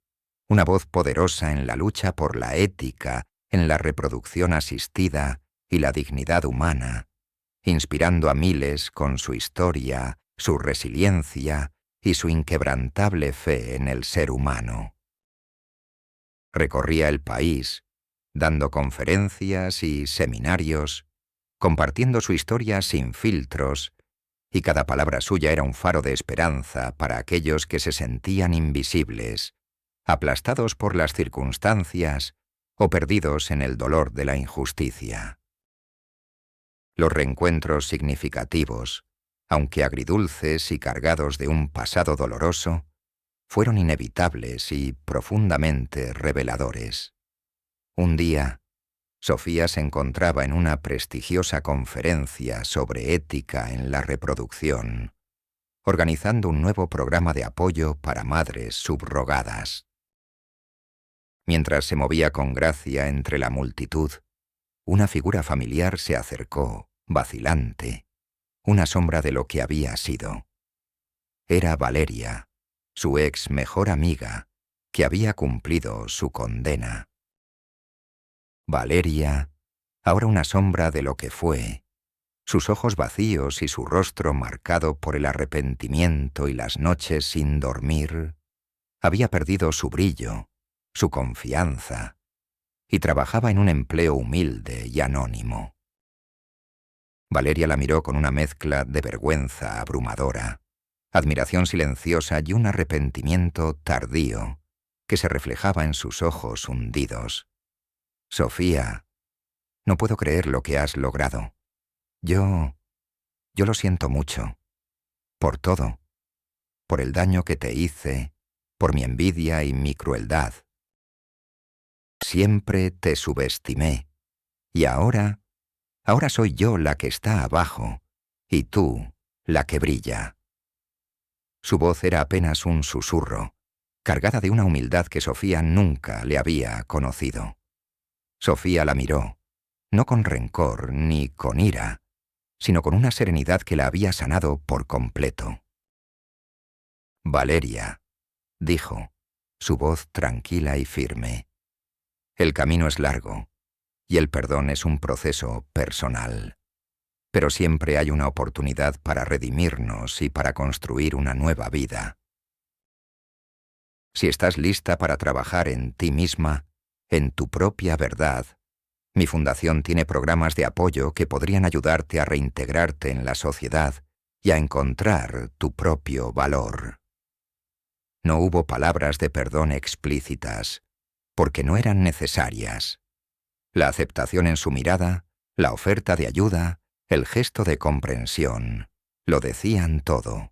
una voz poderosa en la lucha por la ética, en la reproducción asistida y la dignidad humana, inspirando a miles con su historia, su resiliencia y su inquebrantable fe en el ser humano. Recorría el país, dando conferencias y seminarios, compartiendo su historia sin filtros, y cada palabra suya era un faro de esperanza para aquellos que se sentían invisibles, aplastados por las circunstancias o perdidos en el dolor de la injusticia. Los reencuentros significativos, aunque agridulces y cargados de un pasado doloroso, fueron inevitables y profundamente reveladores. Un día, Sofía se encontraba en una prestigiosa conferencia sobre ética en la reproducción, organizando un nuevo programa de apoyo para madres subrogadas. Mientras se movía con gracia entre la multitud, una figura familiar se acercó, vacilante, una sombra de lo que había sido. Era Valeria, su ex mejor amiga, que había cumplido su condena. Valeria, ahora una sombra de lo que fue, sus ojos vacíos y su rostro marcado por el arrepentimiento y las noches sin dormir, había perdido su brillo, su confianza, y trabajaba en un empleo humilde y anónimo. Valeria la miró con una mezcla de vergüenza abrumadora, admiración silenciosa y un arrepentimiento tardío que se reflejaba en sus ojos hundidos. «Sofía, no puedo creer lo que has logrado. Yo lo siento mucho. Por todo. Por el daño que te hice, por mi envidia y mi crueldad. Siempre te subestimé. Y ahora soy yo la que está abajo, y tú la que brilla». Su voz era apenas un susurro, cargada de una humildad que Sofía nunca le había conocido. Sofía la miró, no con rencor ni con ira, sino con una serenidad que la había sanado por completo. «Valeria», dijo, su voz tranquila y firme, «el camino es largo, y el perdón es un proceso personal. Pero siempre hay una oportunidad para redimirnos y para construir una nueva vida. Si estás lista para trabajar en ti misma, en tu propia verdad, mi fundación tiene programas de apoyo que podrían ayudarte a reintegrarte en la sociedad y a encontrar tu propio valor». No hubo palabras de perdón explícitas, porque no eran necesarias. La aceptación en su mirada, la oferta de ayuda, el gesto de comprensión, lo decían todo.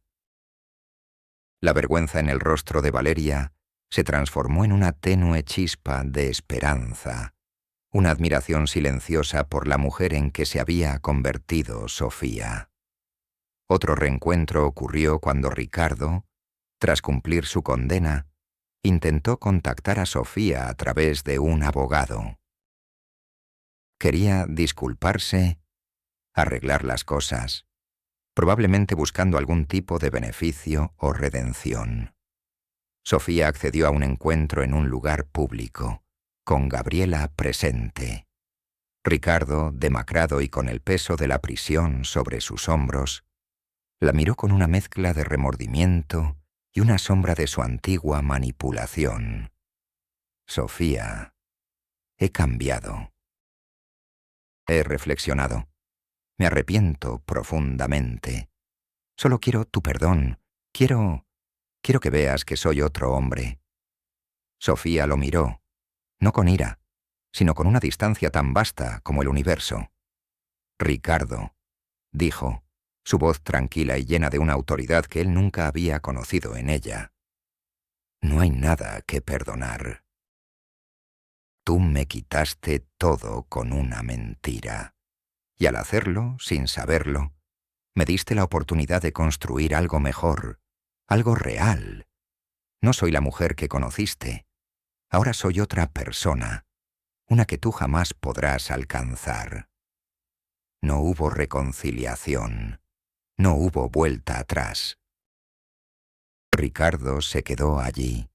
La vergüenza en el rostro de Valeria se transformó en una tenue chispa de esperanza, una admiración silenciosa por la mujer en que se había convertido Sofía. Otro reencuentro ocurrió cuando Ricardo, tras cumplir su condena, intentó contactar a Sofía a través de un abogado. Quería disculparse, arreglar las cosas, probablemente buscando algún tipo de beneficio o redención. Sofía accedió a un encuentro en un lugar público, con Gabriela presente. Ricardo, demacrado y con el peso de la prisión sobre sus hombros, la miró con una mezcla de remordimiento y una sombra de su antigua manipulación. «Sofía, he cambiado. He reflexionado. Me arrepiento profundamente. Solo quiero tu perdón. Quiero que veas que soy otro hombre». Sofía lo miró, no con ira, sino con una distancia tan vasta como el universo. «Ricardo», dijo, su voz tranquila y llena de una autoridad que él nunca había conocido en ella, «no hay nada que perdonar. Tú me quitaste todo con una mentira, y al hacerlo, sin saberlo, me diste la oportunidad de construir algo mejor, algo real. No soy la mujer que conociste. Ahora soy otra persona, una que tú jamás podrás alcanzar». No hubo reconciliación. No hubo vuelta atrás. Ricardo se quedó allí,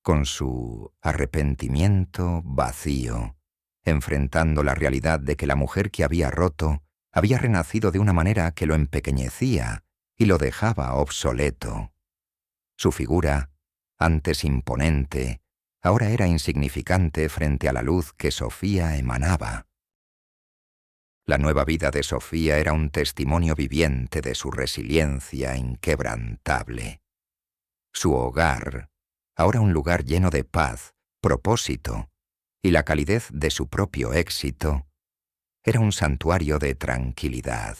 con su arrepentimiento vacío, enfrentando la realidad de que la mujer que había roto había renacido de una manera que lo empequeñecía y lo dejaba obsoleto. Su figura, antes imponente, ahora era insignificante frente a la luz que Sofía emanaba. La nueva vida de Sofía era un testimonio viviente de su resiliencia inquebrantable. Su hogar, ahora un lugar lleno de paz, propósito y la calidez de su propio éxito, era un santuario de tranquilidad,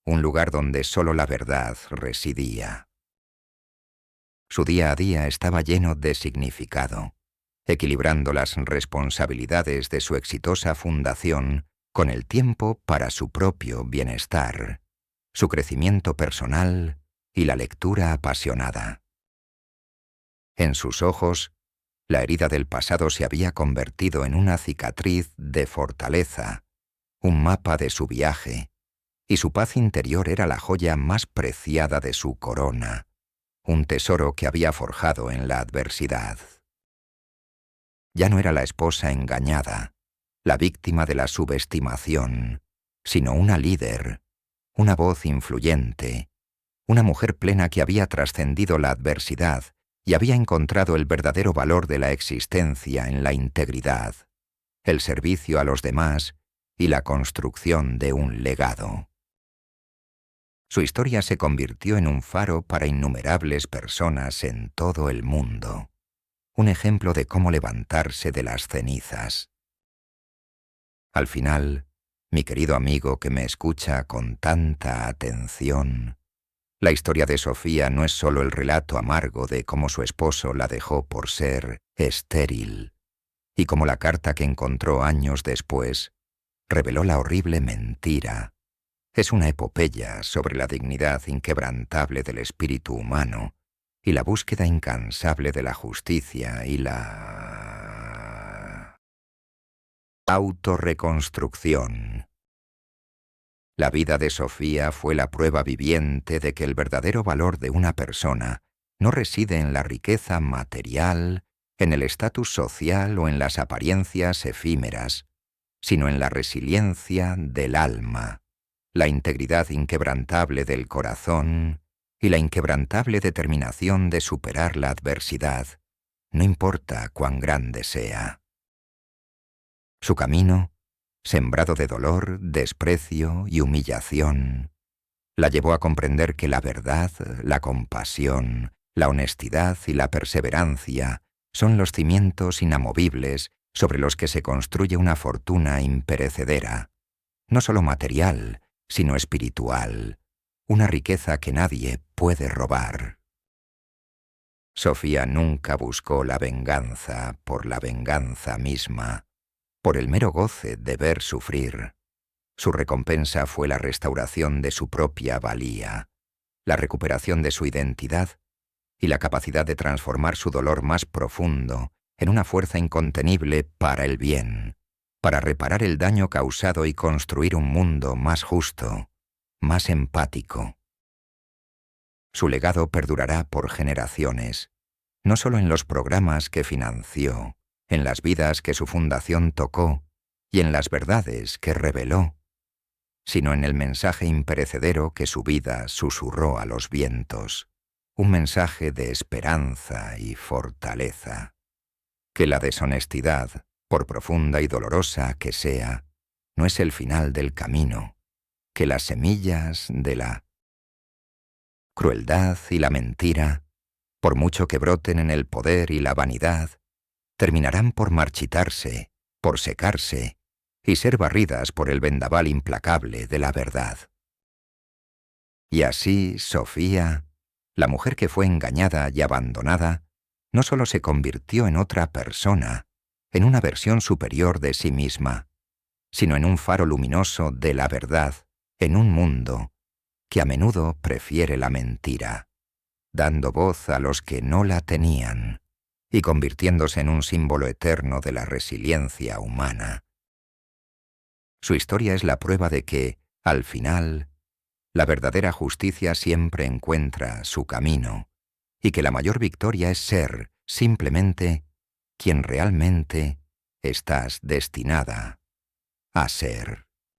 un lugar donde solo la verdad residía. Su día a día estaba lleno de significado, equilibrando las responsabilidades de su exitosa fundación con el tiempo para su propio bienestar, su crecimiento personal y la lectura apasionada. En sus ojos, la herida del pasado se había convertido en una cicatriz de fortaleza, un mapa de su viaje, y su paz interior era la joya más preciada de su corona, un tesoro que había forjado en la adversidad. Ya no era la esposa engañada, la víctima de la subestimación, sino una líder, una voz influyente, una mujer plena que había trascendido la adversidad y había encontrado el verdadero valor de la existencia en la integridad, el servicio a los demás y la construcción de un legado. Su historia se convirtió en un faro para innumerables personas en todo el mundo, un ejemplo de cómo levantarse de las cenizas. Al final, mi querido amigo que me escucha con tanta atención, la historia de Sofía no es solo el relato amargo de cómo su esposo la dejó por ser estéril, y cómo la carta que encontró años después reveló la horrible mentira. Es una epopeya sobre la dignidad inquebrantable del espíritu humano y la búsqueda incansable de la justicia y la autorreconstrucción. La vida de Sofía fue la prueba viviente de que el verdadero valor de una persona no reside en la riqueza material, en el estatus social o en las apariencias efímeras, sino en la resiliencia del alma, la integridad inquebrantable del corazón y la inquebrantable determinación de superar la adversidad, no importa cuán grande sea. Su camino, sembrado de dolor, desprecio y humillación, la llevó a comprender que la verdad, la compasión, la honestidad y la perseverancia son los cimientos inamovibles sobre los que se construye una fortuna imperecedera, no solo material, sino espiritual, una riqueza que nadie puede robar. Sofía nunca buscó la venganza por la venganza misma, por el mero goce de ver sufrir. Su recompensa fue la restauración de su propia valía, la recuperación de su identidad y la capacidad de transformar su dolor más profundo en una fuerza incontenible para el bien, para reparar el daño causado y construir un mundo más justo, más empático. Su legado perdurará por generaciones, no solo en los programas que financió, en las vidas que su fundación tocó y en las verdades que reveló, sino en el mensaje imperecedero que su vida susurró a los vientos, un mensaje de esperanza y fortaleza. Que la deshonestidad, por profunda y dolorosa que sea, no es el final del camino, que las semillas de la crueldad y la mentira, por mucho que broten en el poder y la vanidad, terminarán por marchitarse, por secarse y ser barridas por el vendaval implacable de la verdad. Y así Sofía, la mujer que fue engañada y abandonada, no solo se convirtió en otra persona, en una versión superior de sí misma, sino en un faro luminoso de la verdad en un mundo que a menudo prefiere la mentira, dando voz a los que no la tenían y convirtiéndose en un símbolo eterno de la resiliencia humana. Su historia es la prueba de que, al final, la verdadera justicia siempre encuentra su camino y que la mayor victoria es ser, simplemente, quien realmente estás destinada a ser.